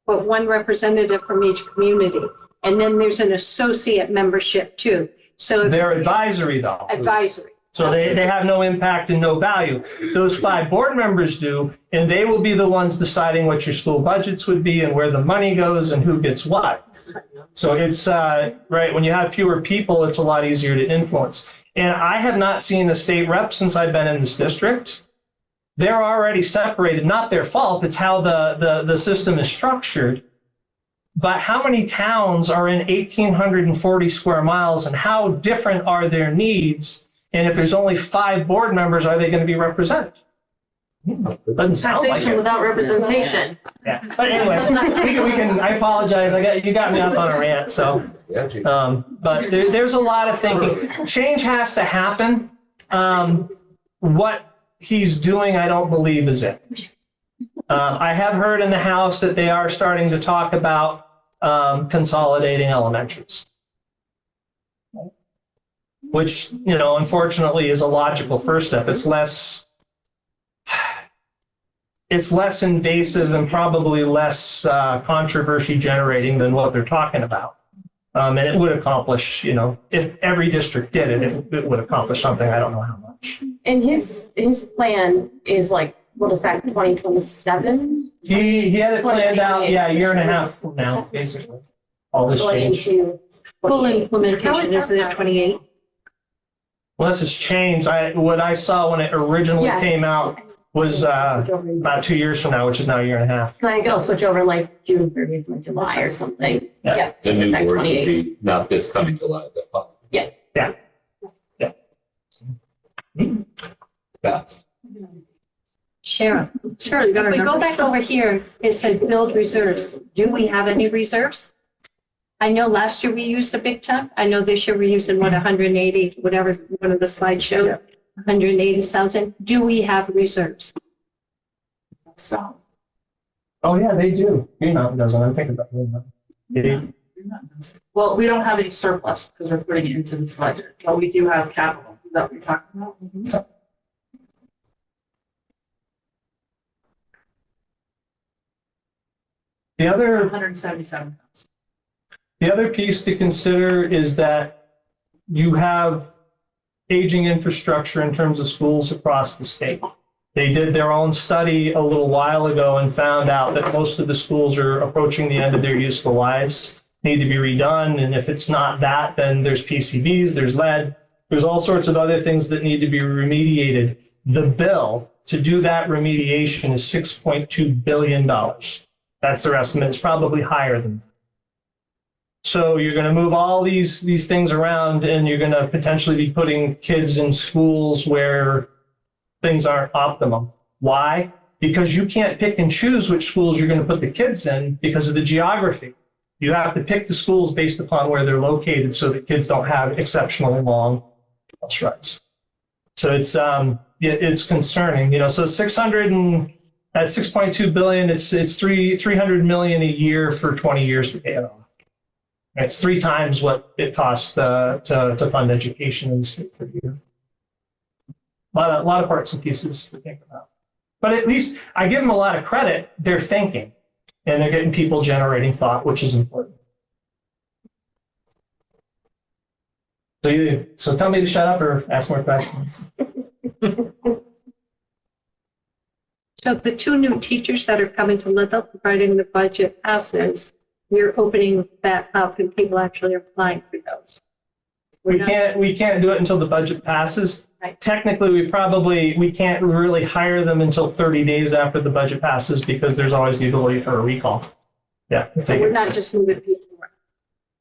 But one representative from each community. And then there's an associate membership too. So if-
They're advisory though.
advisory.
So they have no impact and no value. Those 5 board members do, and they will be the ones deciding what your school budgets would be and where the money goes and who gets what. So it's, right, when you have fewer people, it's a lot easier to influence. And I have not seen a state rep since I've been in this district. They're already separated, not their fault, it's how the system is structured. But how many towns are in 1,840 square miles and how different are their needs? And if there's only 5 board members, are they going to be represented? Doesn't sound like
Taxation
it.
without representation.
Yeah. But anyway, we can, I apologize. You got me off on a rant. So,
Yeah, gee.
but there's a lot of thinking. Change has to happen. What he's doing, I don't believe is it. I have heard in the House that they are starting to talk about consolidating elementaries. Which, unfortunately is a logical first step. It's less invasive and probably less controversy generating than what they're talking about. And it would accomplish, if every district did it, it would accomplish something. I don't know how much.
And his plan is like, what effect, 2027?
He had it planned out, yeah, a year and a half from now, basically. All this
Going
change.
into
Full
28.
implementation, isn't it 28?
Unless it's changed. What I saw when it originally
Yes.
came out was about 2 years from now, which is now a year and a half.
Like, it'll switch over like June 30th, like July or something.
Yeah.
Yeah.
The new
Effect
board would
28.
be not this coming July, the following. Fast.
Sharon,
Sure, you got
if
our
we go
numbers.
back over here, it said build reserves. Do we have any reserves? I know last year we used a big chunk. I know this year we're using 180, whatever one of the slides showed, 180,000. Do we have reserves?
So,
Oh, yeah, they do. Doesn't. I'm thinking about it. They do.
Well, we don't have any surplus because we're putting it into this budget, but we do have capital. Is that what you're talking about?
The other
177,000.
The other piece to consider is that you have aging infrastructure in terms of schools across the state. They did their own study a little while ago and found out that most of the schools are approaching the end of their useful lives, need to be redone. And if it's not that, then there's PCBs, there's lead, there's all sorts of other things that need to be remediated. The bill to do that remediation is $6.2 billion. That's their estimate. It's probably higher than that. So you're going to move all these things around and you're going to potentially be putting kids in schools where things aren't optimum. Why? Because you can't pick and choose which schools you're going to put the kids in because of the geography. You have to pick the schools based upon where they're located so that kids don't have exceptionally long bus rides. So it's concerning, so 600 and at 6.2 billion, it's 300 million a year for 20 years to pay it off. It's 3 times what it costs to fund education in the state per year. A lot of parts and pieces to think about. But at least I give them a lot of credit. They're thinking and they're getting people generating thought, which is important. So tell me to shut up or ask more questions.
So the 2 new teachers that are coming to Ludlow, providing the budget passes, you're opening that up and people actually are applying for those.
We can't do it until the budget passes.
Right.
Technically, we can't really hire them until 30 days after the budget passes because there's always the ability for a recall. Yeah.
So we're not just moving people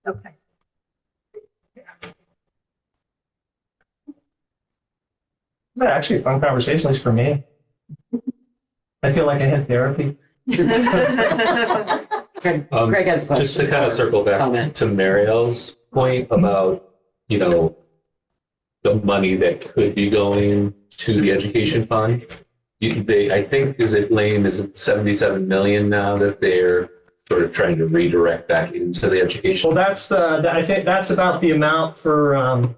around. Okay.
It's actually a fun conversation, at least for me. I feel like I had therapy.
Greg has a question.
Just to kind of circle back
Comment.
to Marielle's point about, the money that could be going to the education fund. I think, is it 77 million now that they're sort of trying to redirect back into the education?
Well, I think that's about the amount for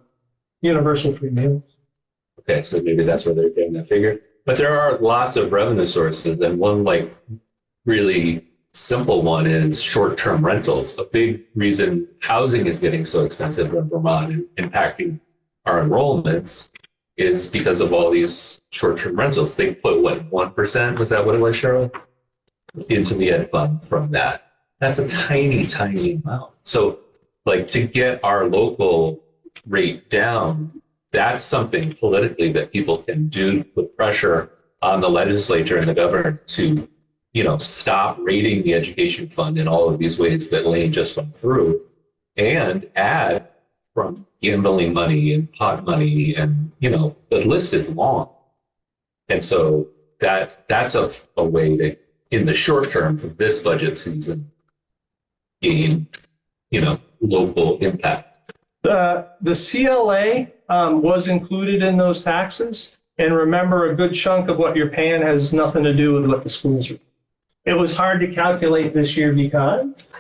universal free meals.
Okay, so maybe that's where they're getting that figure. But there are lots of revenue sources, and one really simple one is short-term rentals. A big reason housing is getting so expensive in Vermont and impacting our enrollments is because of all these short-term rentals. They put what, 1%, was that what it was, Cheryl? Into the ed fund from that. That's a tiny, tiny amount. So like to get our local rate down, that's something politically that people can do to put pressure on the legislature and the governor to, you know, stop rating the education fund in all of these ways that Lane just went through, and add from gambling money and pot money, and, you know, the list is long. And so that's a way to, in the short term for this budget season, gain, you know, local impact.
The CLA was included in those taxes. And remember, a good chunk of what you're paying has nothing to do with what the schools are. It was hard to calculate this year because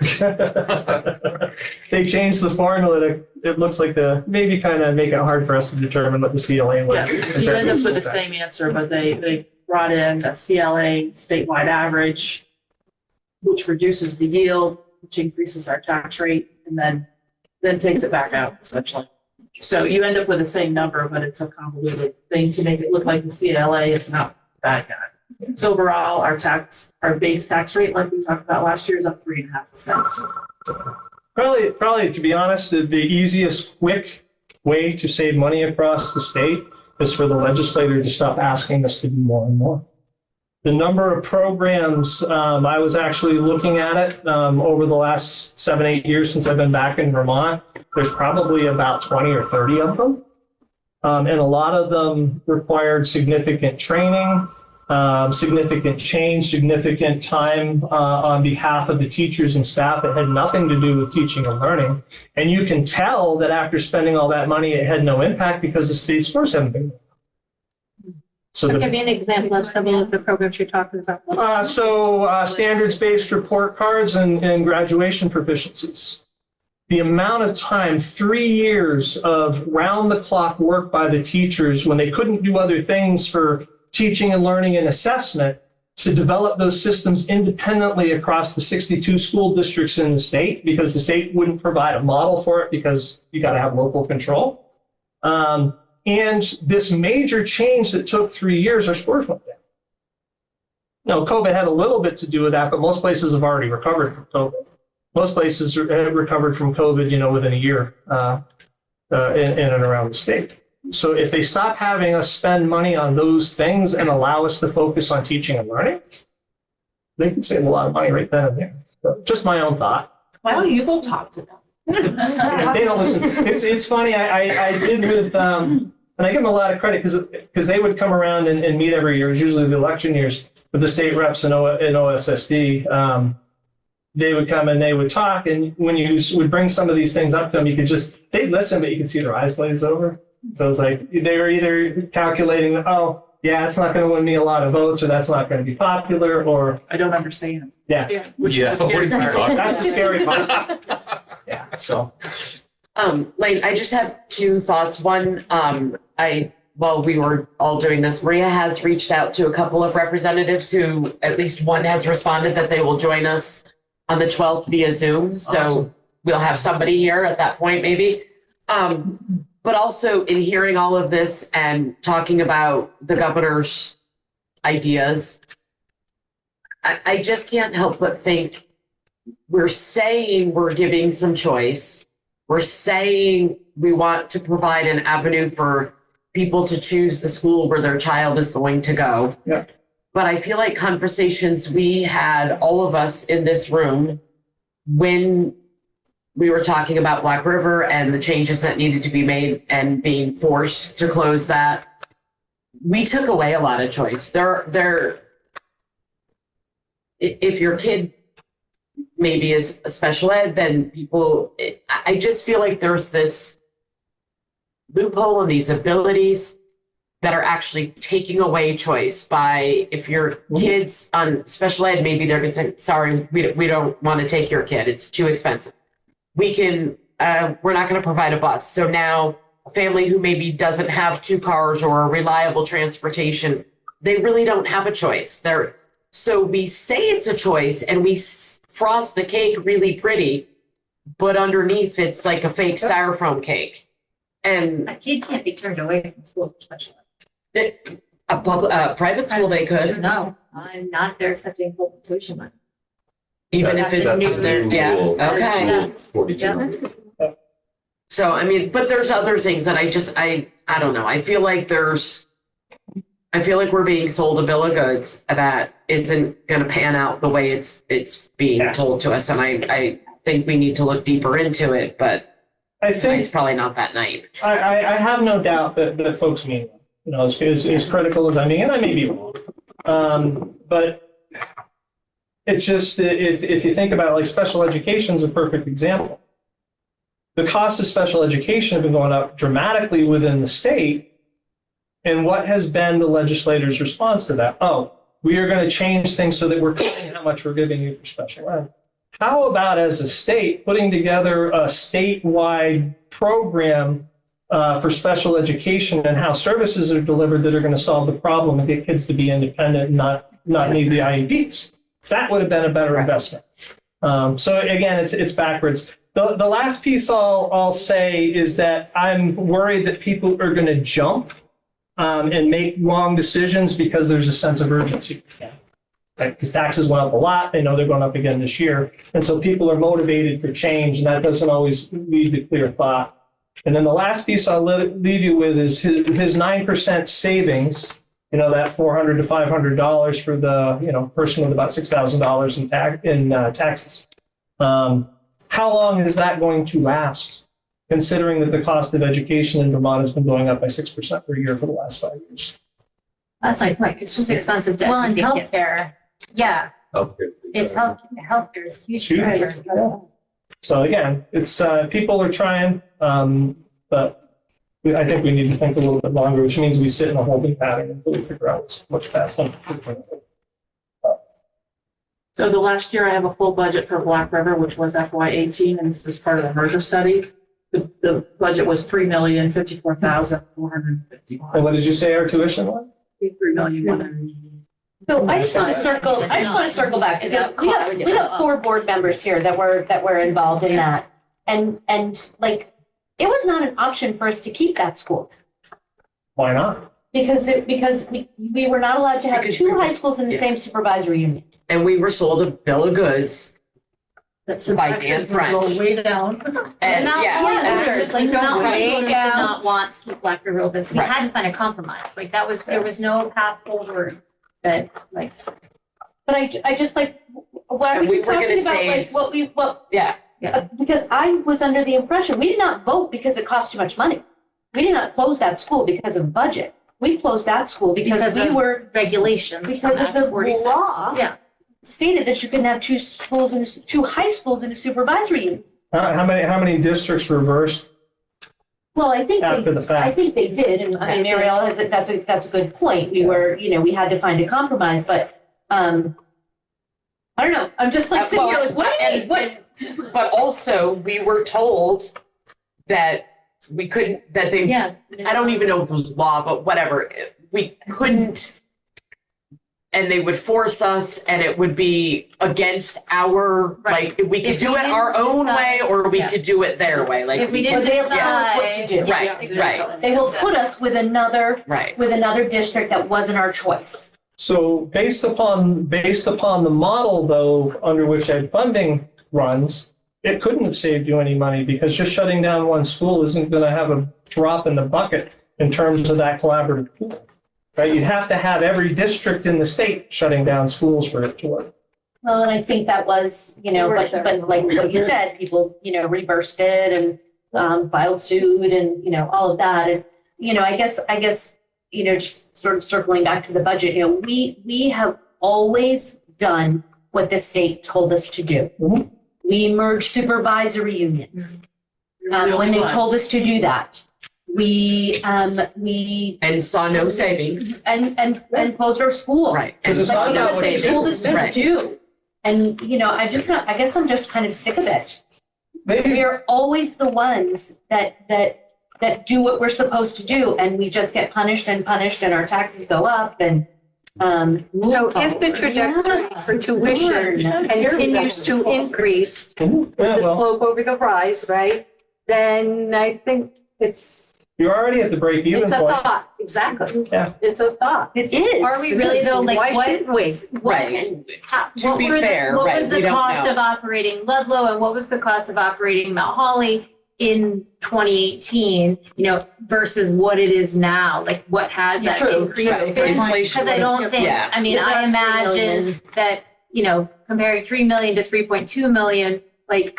they changed the formula to, it looks like the, maybe kind of make it hard for us to determine what the CLA was.
Yes, you end up with the same answer, but they brought in a CLA statewide average, which reduces the yield, which increases our tax rate, and then takes it back out essentially. So you end up with the same number, but it's a convoluted thing to make it look like the CLA is not that guy. So overall, our base tax rate, like we talked about last year, is up 3.5%.
Probably, to be honest, the easiest, quick way to save money across the state is for the legislator to stop asking us to do more and more. The number of programs, I was actually looking at it over the last 7-8 years since I've been back in Vermont. There's probably about 20 or 30 of them. And a lot of them required significant training, significant change, significant time on behalf of the teachers and staff. It had nothing to do with teaching and learning. And you can tell that after spending all that money, it had no impact because the state scores haven't been. So
Give me an example of some of the programs you're talking about.
Standards-based report cards and graduation proficiencies. The amount of time, 3 years of round-the-clock work by the teachers when they couldn't do other things for teaching and learning and assessment to develop those systems independently across the 62 school districts in the state, because the state wouldn't provide a model for it because you got to have local control. And this major change that took 3 years, our scores went down. Now, COVID had a little bit to do with that, but most places have already recovered from COVID. Most places have recovered from COVID, you know, within a year in and around the state. So if they stop having us spend money on those things and allow us to focus on teaching and learning, they can save a lot of money right then and there. So just my own thought.
Why don't you go talk to them?
They don't listen. It's funny. I did with, and I give them a lot of credit because they would come around and meet every year. It was usually the election years with the state reps in OSSD. They would come and they would talk. And when you would bring some of these things up to them, they'd listen, but you could see their eyes glaze over. So it's like they were either calculating, oh, yeah, it's not going to win me a lot of votes, or that's not going to be popular, or
I don't understand.
yeah.
Which is the
What is he
scary part.
talking
That's the scary part. Yeah. So.
Lane, I just have two thoughts. One, while we were all doing this, Maria has reached out to a couple of representatives who, at least one has responded that they will join us on the 12th via Zoom. So
Awesome.
We'll have somebody here at that point, maybe. But also in hearing all of this and talking about the governor's ideas, I just can't help but think we're saying we're giving some choice. We're saying we want to provide an avenue for people to choose the school where their child is going to go.
Yeah.
But I feel like conversations we had, all of us in this room, when we were talking about Black River and the changes that needed to be made and being forced to close that, we took away a lot of choice. If your kid maybe is a special ed, then I just feel like there's this loophole in these abilities that are actually taking away choice by, if your kid's on special ed, maybe they're going to say, sorry, we don't want to take your kid. It's too expensive. We're not going to provide a bus. So now a family who maybe doesn't have 2 cars or reliable transportation, they really don't have a choice. So we say it's a choice and we frost the cake really pretty, but underneath it's like a fake styrofoam cake. And
A kid can't be turned away from school for special ed.
a private school, they could,
No, I'm not, they're accepting full tuition money.
even if
That's
it's
a
new
new
there, yeah,
rule.
okay.
Yeah.
42.
So, I mean, but there's other things that I don't know. I feel like we're being sold a bill of goods that isn't going to pan out the way it's being
Yeah.
told to us. And I think we need to look deeper into it, but
I think
it's probably not that night.
I have no doubt that folks mean well. You know, as critical as I mean, and I may be wrong. But it's just, if you think about it, like special education is a perfect example. The cost of special education have been going up dramatically within the state. And what has been the legislator's response to that? Oh, we are going to change things so that we're cutting how much we're giving you for special ed. How about as a state putting together a statewide program for special education and how services are delivered that are going to solve the problem and get kids to be independent and not need the IEPs? That would have been a better investment. So again, it's backwards. The last piece I'll say is that I'm worried that people are going to jump and make wrong decisions because there's a sense of urgency. Right? Because taxes went up a lot. They know they're going up again this year. And so people are motivated for change, and that doesn't always lead to clear thought. And then the last piece I'll leave you with is his 9% savings, you know, that $400 to $500 for the, you know, person with about $6,000 in taxes. How long is that going to last, considering that the cost of education in Vermont has been going up by 6% per year for the last 5 years?
That's my point. It's just expensive to
Well, in
educate kids.
healthcare, yeah,
Healthcare.
it's healthcare is huge.
Huge.
driver.
Yeah. So again, it's people are trying, but I think we need to think a little bit longer, which means we sit in a holding pattern until we figure out what's fast enough.
So the last year I have a full budget for Black River, which was FY18, and this is part of the merger study. The budget was $3,054,451.
And what did you say our tuition was?
$3,100,000.
So I just want to circle back. Because we got 4 board members here that were involved in that. And like, it was not an option for us to keep that school.
Why not?
Because we were not allowed to have
Because
2 high schools in the same supervisory union.
And we were sold a bill of goods.
That's
By Dan French.
way down.
And
It's like not
Right.
voters did not want to keep Black River open. So we
Right.
had to find a compromise. Like there was no path forward that like.
But I just like, what are
And we
we
were gonna
talking about, like,
save-
yeah. Because I was under the impression, we did not vote because it cost too much money. We did not close that school because of budget. We closed that school because we
of
were
regulations from
because of
Act
the
46.
law.
Yeah.
stated that you couldn't have 2 high schools in a supervisory unit.
How many districts reversed
Well, I think
after the
I
fact?
think they did, and I mean, Marielle has that's a good point. We were, we had to find a compromise, but I don't know. I'm just like sitting here like, what?
But also, we were told that we couldn't, that they,
Yeah.
I don't even know if it was law, but whatever, we couldn't, and they would force us, and it would be against our,
Right.
like, we could
If
do
we
it our
didn't
own
decide-
way, or we
yeah.
could do it their way, like.
If we didn't
Well, they'll tell us what
decide.
to do.
Right,
Yes, exactly.
right.
They will put us with another district that wasn't our choice.
So based upon the model though, under which ed funding runs, it couldn't have saved you any money because just shutting down one school isn't going to have a drop in the bucket in terms of that collaborative pool. Right? You'd have to have every district in the state shutting down schools for it to work.
Well, and I think that was, but like what you said, people, reversed it and filed suit and, all of that. And, I guess, just sort of circling back to the budget, we have always done what the state told us to do.
Mhm.
We merged supervisory unions. When they told us to do that, we
And saw no savings,
and closed our school.
right.
Because
And
it's
saw
not
no
about what you
They
do.
told us to
Right.
do. And, I guess I'm just kind of sick of it. We are always the ones that do what we're supposed to do, and we just get punished and our taxes go up, and So if the trajectory for tuition continues to increase, the
well,
slope over the rise, right? Then I think it's
you're already at the break even
a
point.
thought, exactly.
Yeah.
It's a thought.
It is.
Are we really though, like
Why
what?
shouldn't we?
Right. To
What
be
were the-
fair,
what
right,
was
we
the
don't
cost
know.
of operating Ludlow and what was the cost of operating Mount Holly in 2018, versus what it is now? Like what has that
True,
increase
true.
been?
Inflation
Because I
was-
don't think,
yeah.
I mean,
It's
I
around 3
imagine
million.
that, comparing 3 million to 3.2 million, like,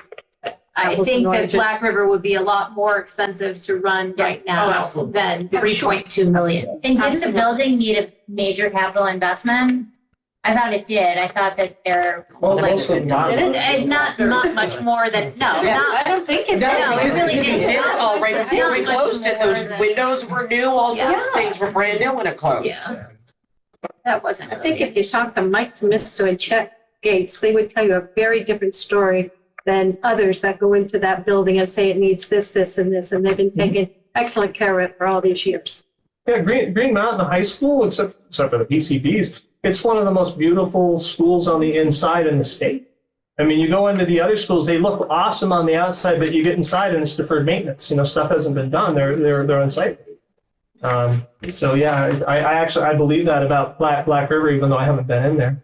I
Apples
think
and
that
oranges.
Black River would be a lot more expensive to run right
Oh,
now
absolutely.
than
Yeah, sure.
3.2 million.
And didn't the building need a major capital investment? I thought it did. I thought that there,
Well,
like,
most of them.
And not much more than, no,
Yeah.
not,
I don't think it.
No, it
because
really
we
didn't.
did it all right before we
Not much
closed it. Those
more than-
windows were new, all sorts of
Yeah.
things were brand new when it closed.
Yeah. That wasn't
I think
really.
if you talk to Mike Tomisto and Chet Gates, they would tell you a very different story than others that go into that building and say it needs this, this, and this, and they've been taking excellent care of it for all these years.
Yeah, Green Mountain High School, except for the PCBs, it's one of the most beautiful schools on the inside in the state. I mean, you go into the other schools, they look awesome on the outside, but you get inside and it's deferred maintenance. Stuff hasn't been done. They're unsightly. So yeah, I believe that about Black River, even though I haven't been in there.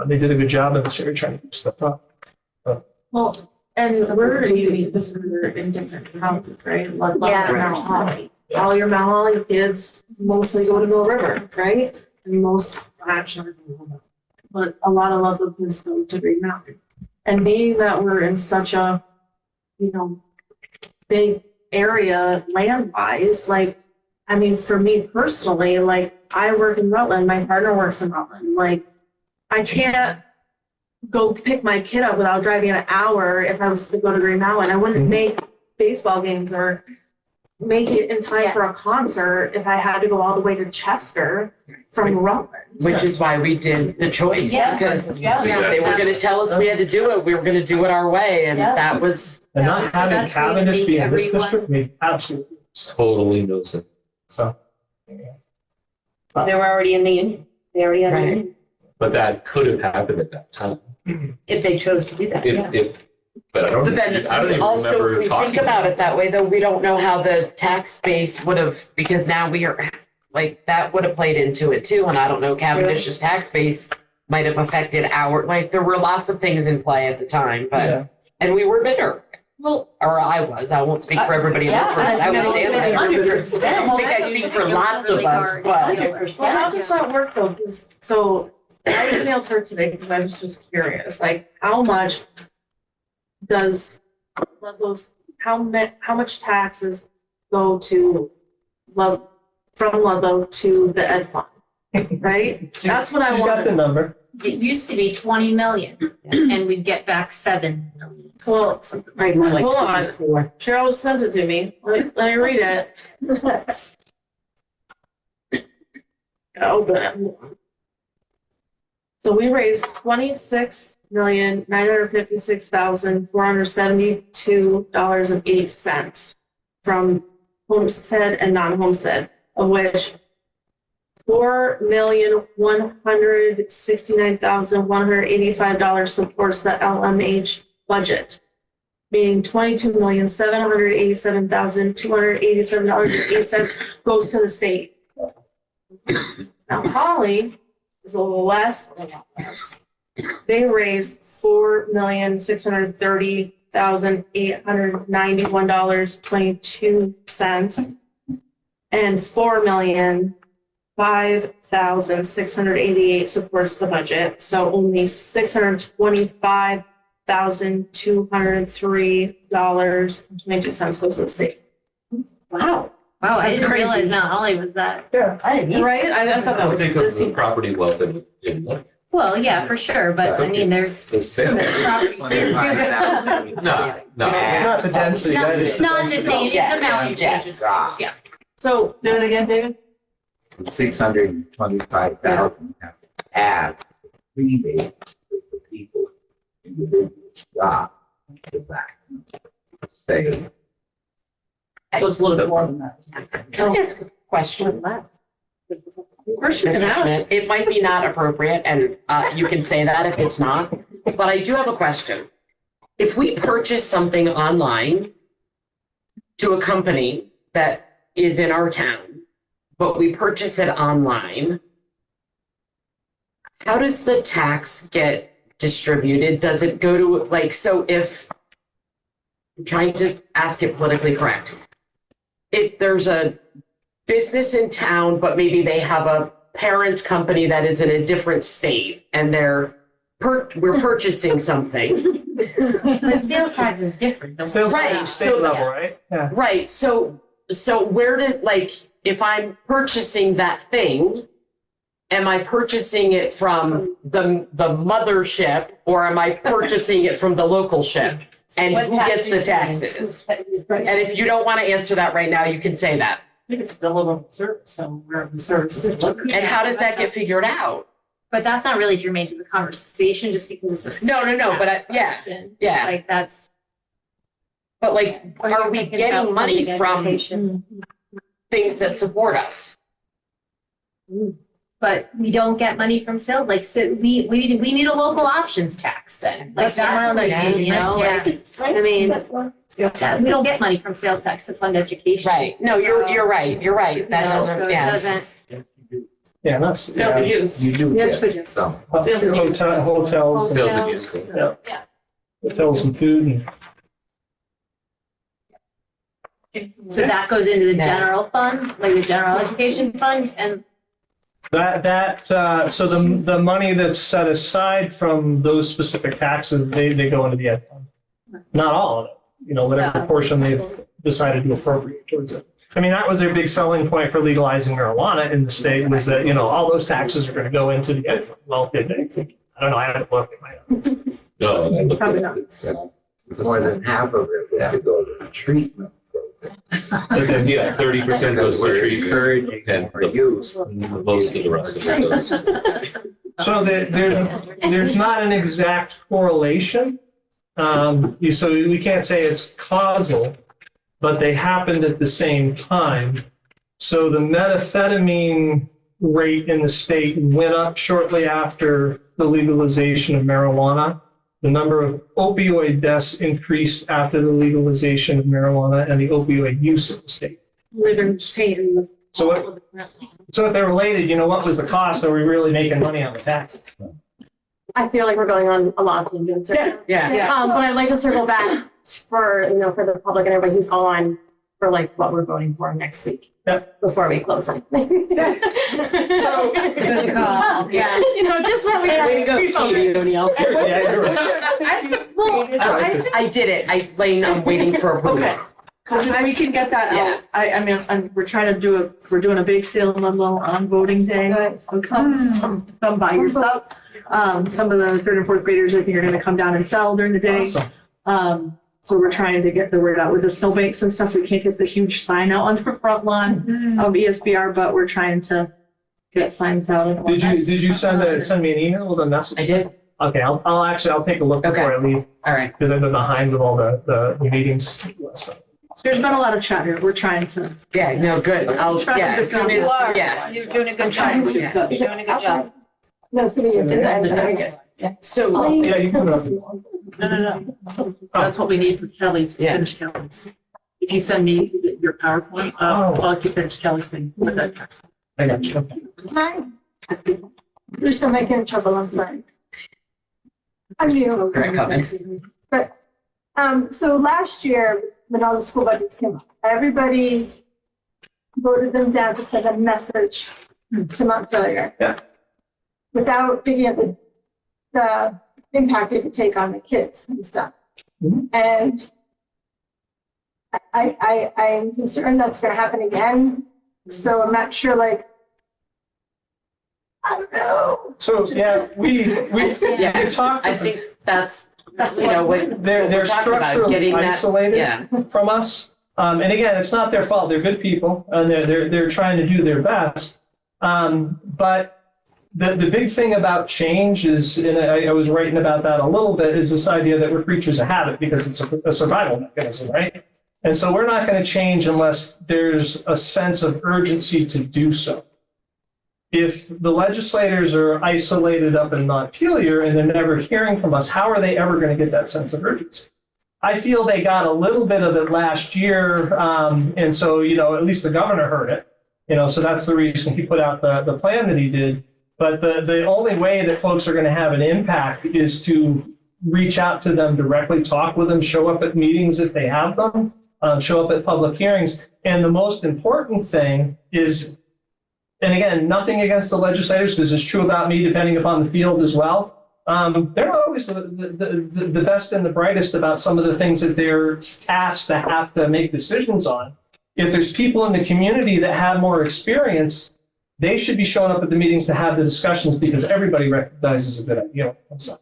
They did a good job in this area trying to keep stuff up.
Well, and we're unique because we're in different houses, right? Ludlow
Yeah.
and Mount Holly. All your Mount Holly kids mostly go to Mill River, right? And actually, but a lot of Ludlow kids go to Green Mountain. And being that we're in such a, big area land-wise, like, I mean, for me personally, like, I work in Rutland, my partner works in Rutland, like, I can't go pick my kid up without driving an hour if I was to go to Green Mountain. I wouldn't make baseball games or make it in time for a concert if I had to go all the way to Chester from Rutland.
Which is why we did the choice,
Yeah.
because
Yeah.
they were gonna tell us we had to do it, we were gonna do it our way, and
Yeah.
that was,
And
That
not
was the
having
best way to
Cavendish
meet
be in this
everyone.
district made absolutely sense.
Totally knows it.
So.
They were already in the area.
Right.
But that could have happened at that time.
If they chose to do that, yeah.
But I don't.
but then
I don't even
also,
remember
if we
talking
think about it that way, though, we don't know how the tax base would have, because now we are, like, that would have played into it too, and I don't know, Cavendish's tax base might have affected there were lots of things in play at the time,
Yeah.
and we were bitter. Well, or I won't speak for everybody else.
Yeah,
I was
I
there.
mean,
100%. I don't think I speak for lots of us, but.
Well, how does that work though? 'Cause- so I emailed her today because I was just curious, like, how much does how much taxes go to from Ludlow to the ed fund, right? That's what I
She's got the
want.
number.
It used to be 20 million and we'd get back 7 million.
Well,
Right, more like
hold on.
24.
Cheryl sent it to me. Let me read it. Open it. So we raised $26,956,472.08 from homestead and non-homestead, of which $4,169,185 supports the LMH budget, meaning $22,787,287.08 goes to the state. Now Holly is a little less, but a lot less. They raised $4,630,891.22 and $4,005,688 supports the budget. So only $625,203.22 goes to the state.
Wow. Wow, I
That's
didn't realize
crazy.
Mount Holly was that.
Yeah.
Right? I thought that was.
Think of the property wealth in Ludlow.
Well, yeah, for sure, but I mean, there's
The sales.
property sales too.
No.
Not the density.
Not
that is
not the same,
Yeah,
the mountain
yeah.
changes things, yeah.
So do it again, David.
625,000 have to add rebates that the people, individuals got to that. Say,
So it's a little bit more than that.
Can I ask a question?
First, you can
Mr.
ask.
Schmidt, it might be not appropriate, and you can say that if it's not, but I do have a question. If we purchase something online to a company that is in our town, but we purchase it online, how does the tax get distributed? Does it go to, like, so if, I'm trying to ask it politically correct. If there's a business in town, but maybe they have a parent company that is in a different state and we're purchasing something.
But sales tax is different.
Sales
Right,
tax is state
so-
level, right? Yeah.
Right, so where does, like, if I'm purchasing that thing, am I purchasing it from the mothership or am I purchasing it from the local ship? And
What
who
tax
gets
do
the
you
taxes?
Right.
And if you don't want to answer that right now, you can say that.
I think it's billable service, so where the service is.
And how does that get figured out?
But that's not really germane to the conversation just because it's a.
No, but
sales
yeah,
question.
yeah.
Like that's.
But like,
Or
are
you're
we
thinking
getting
about
money
funding
from
education.
things that support us?
But we don't get money from sales, like, so we need a local options tax then. Like,
That's what
what
I
we need, you know, like, I mean, we don't get money from sales tax to fund education.
Right, no, you're right, That
You know, so
doesn't,
it
yeah.
doesn't,
Yeah, that's.
Sales and use.
You do
Yes, we do.
get some.
Sales and use.
Hotels,
Sales and use.
hotels and food and.
so that goes into the
Yeah.
general fund, like the general education fund, and
So the money that's set aside from those specific taxes, they go into the ed fund. Not all of it, you know, whatever
So-
proportion they've decided to appropriate towards it. I mean, that was their big selling point for legalizing marijuana in the state was that, you know, all those taxes are going to go into the ed fund. Well, did they? I don't know. I haven't looked at my.
No, I looked
Probably
at
not.
it. It's
More than half of it was to go to the treatment program.
Yeah, 30% goes to treatment
Encouraging
and
more use.
most of the rest of it goes.
So there's not an exact correlation. So we can't say it's causal, but they happened at the same time. So the methamphetamine rate in the state went up shortly after the legalization of marijuana. The number of opioid deaths increased after the legalization of marijuana and the opioid use in the state. So if they're related, you know, what was the cost? Are we really making money on the tax?
I feel like we're going on a lot of tangents. right
Yeah,
now. But I'd like to circle back for, for the public and everybody who's on for like what we're voting for next week.
Yeah.
Before we close it.
So,
good call, yeah.
Just so we.
way to go, Katie O'Neill.
yeah, you're right.
I did it, I'm waiting for approval.
Okay. Because if we can get that
Yeah.
out, I mean, we're trying to we're doing a big sale in Ludlow on voting day. So come buy your stuff. Some of the third and fourth graders, I think, are gonna come down and sell during the day.
Awesome.
So we're trying to get the word out with the snowbanks and stuff. We can't get the huge sign out on the front lawn of ESBR, but we're trying to get signs out.
Did you send me an email with a message?
I did,
Okay, I'll take a look before I leave,
all right.
because I've been behind with all the meetings.
There's been a lot of chatter. We're trying to.
Yeah, no, good, as soon as, yeah.
You're doing a good
I'm trying
job.
to.
Yeah.
You're doing a good job.
No, it's gonna be good.
So,
Yeah, you can.
No. That's what we need for Kelly's, to
Yeah.
finish Kelly's. If you send me your PowerPoint, I'll keep finish Kelly's thing with that.
I got you.
Hi. You're still making trouble, I'm sorry. I'm new.
Greg coming.
So last year, when all the school budgets came up, everybody voted them down to send a message to Montpelier.
Yeah.
Without thinking of the impact it could take on the kids and stuff.
Mhm.
And I'm concerned that's gonna happen again. So I'm not sure, like, I don't know.
So, yeah, we
Yeah,
talked.
I think that's, you know, what
They're
we're talking about,
structurally
getting that,
isolated
yeah.
from us. And again, it's not their fault. They're good people and they're trying to do their best. But the big thing about change is, and I was writing about that a little bit, is this idea that we're creatures of habit because it's a survival mechanism, right? And so we're not going to change unless there's a sense of urgency to do so. if the legislators are isolated up in Montpelier and they're never hearing from us, how are they ever going to get that sense of urgency? I feel they got a little bit of it last year, and so, at least the governor heard it, so that's the reason he put out the plan that he did. But the only way that folks are going to have an impact is to reach out to them directly, talk with them, show up at meetings if they have them, show up at public hearings. And the most important thing is, and again, nothing against the legislators, because it's true about me, depending upon the field as well. They're not always the best and the brightest about some of the things that they're asked to have to make decisions on. If there's people in the community that have more experience, they should be showing up at the meetings to have the discussions, because everybody recognizes a good idea comes up.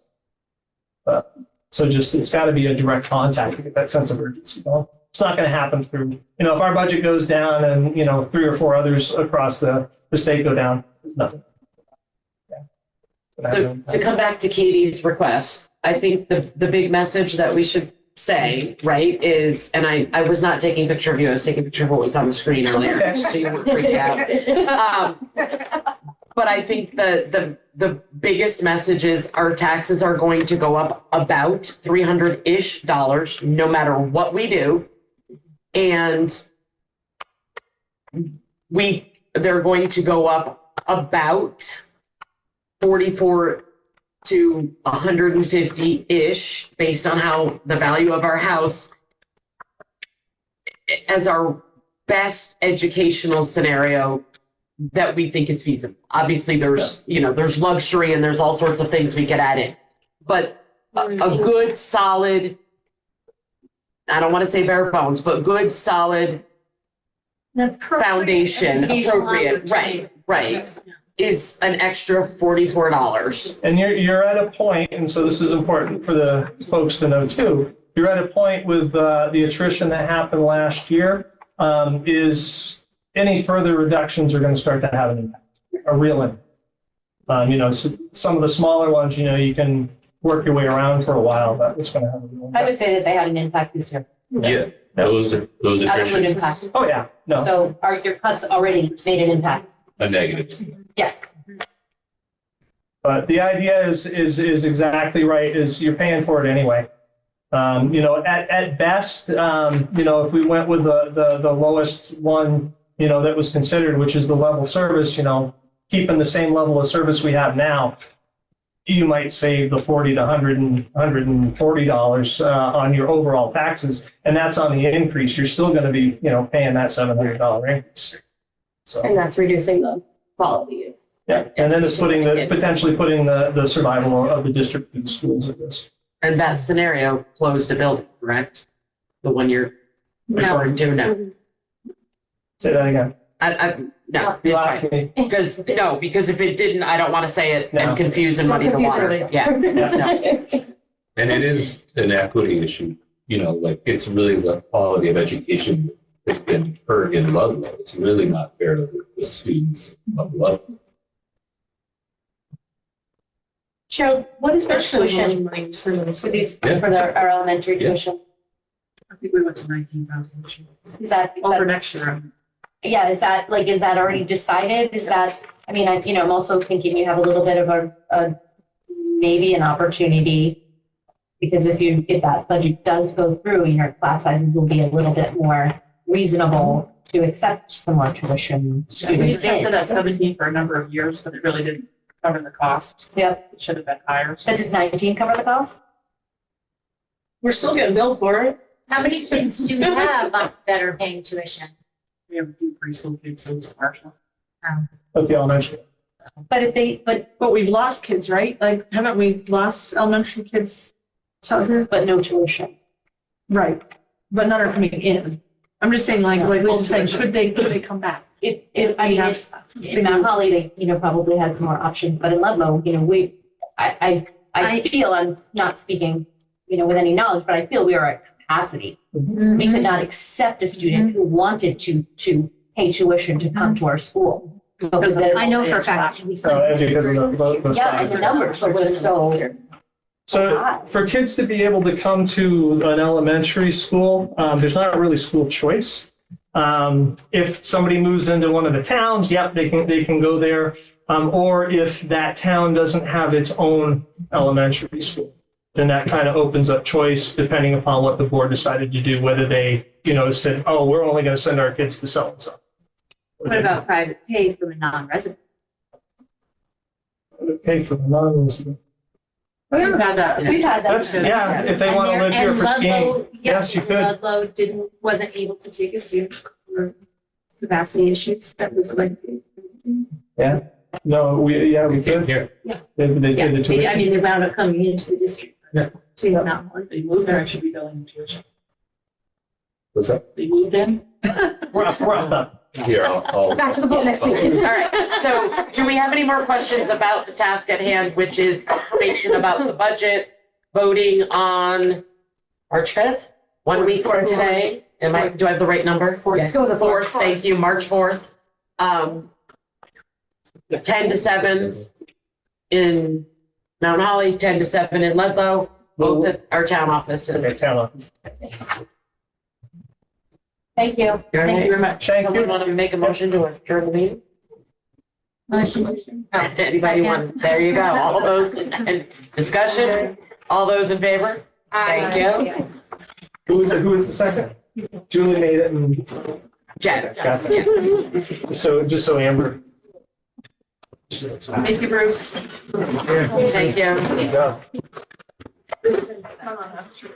So it's got to be a direct contact to get that sense of urgency. It's not going to happen through, if our budget goes down and, 3 or 4 others across the state go down, there's nothing.
So to come back to Katie's request, I think the big message that we should say, right, is, and I was not taking a picture of you, I was taking a picture of what was on the screen earlier, so you weren't freaked out. But I think the biggest message is our taxes are going to go up about $300-ish, no matter what we do. And they're going to go up about 44 to 150-ish, based on how the value of our house, as our best educational scenario that we think is feasible. Obviously, there's luxury and there's all sorts of things we could add in, but a good solid, I don't want to say bare bones, but good solid foundation, appropriate, right, is an extra $44.
And you're at a point, and so this is important for the folks to know too, you're at a point with the attrition that happened last year, is any further reductions are going to start to have an impact, a real impact. Some of the smaller ones, you can work your way around for a while, but it's going to have a real impact.
I would say that they had an impact this year.
Yeah, those
Absolute
attritions,
impact.
Oh, yeah, no.
So your cuts already made an impact.
a negative.
Yes.
But the idea is exactly right, is you're paying for it anyway. At best, if we went with the lowest one, that was considered, which is the level service, keeping the same level of service we have now, you might save the $40 to $140 on your overall taxes, and that's on the increase. You're still going to be, paying that $700 increase. So,
And that's reducing the quality.
yeah, and then it's potentially putting the survival of the district and the schools at risk.
And that scenario closed a building, correct? The one you're referring to now.
Say that again.
No,
You
it's
asked
fine.
me.
Because if it didn't, I don't want to say it
No.
and confuse and muddy the water. Yeah, no.
And it is an equity issue, it's really the quality of education that's been heard in Ludlow. It's really not fair to the students of Ludlow.
Cheryl, what is the tuition for these, for our elementary
Yeah.
tuition?
I think we went to 19,000 this year.
Is that,
Over next year.
yeah, is that already decided? Is that, I'm also thinking you have a little bit of a maybe an opportunity, because if that budget does go through, your class sizes will be a little bit more reasonable to accept some more tuition
We
students
accepted
in.
at 17 for a number of years, but it really didn't cover the cost.
Yep.
It should have been higher. So
But does 19 cover the cost?
we're still getting billed for it.
How many kids do we have that are paying tuition?
We have a few preschool kids, so it's partial.
At the elementary.
But we've lost kids, right? Like, haven't we lost elementary kids?
But no tuition.
Right. But none are coming in. I'm just saying, like Lisa's saying, could they come back?
If
We have
in Mount Holly, they, probably has more options, but in Ludlow, I feel, I'm not speaking, with any knowledge, but I feel we are at capacity. We could not accept a student who wanted to pay tuition to come to our school. Because
I know for a fact we
So,
couldn't.
and because of the
yeah, and
size.
the numbers are just so.
So for kids to be able to come to an elementary school, there's not really school choice. If somebody moves into one of the towns, yep, they can go there. Or if that town doesn't have its own elementary school, then that kind of opens up choice depending upon what the board decided to do, whether they, said, oh, we're only going to send our kids to so-and-so.
What about private pay from a non-resident?
Pay for the non-resident.
We've had that.
We've had that.
That's, yeah, if they want to live here for skiing, yes, you could.
Ludlow wasn't able to take a student for capacity issues. That was going to be.
No, we could.
Here.
They
Yeah,
did the tuition.
I mean, they're wound up coming into the district.
Yeah.
To Mount Holly.
They moved there and should be billing tuition.
What's that?
They moved in.
We're done.
Here, I'll
Back to the vote next week.
All right, so do we have any more questions about the task at hand, which is information about the budget, voting on March 5th? 1 week from today. Do I have the right number?
Let's go with the
4th, thank you, March 4th. 10 to 7 in Mount Holly, 10 to 7 in Ludlow, both at our town
Okay,
offices.
town office.
Thank you.
Thank you very much.
Thank
Someone
you.
want to make a motion to adjourn the meeting?
Motion.
Anybody want, there you go, all those, and discussion, all those in favor? Thank you.
Who was the second? Julie made it and
Jen.
got that. Just so Amber.
Thank you, Bruce.
Thank you.
Good job.
Come on, that's true.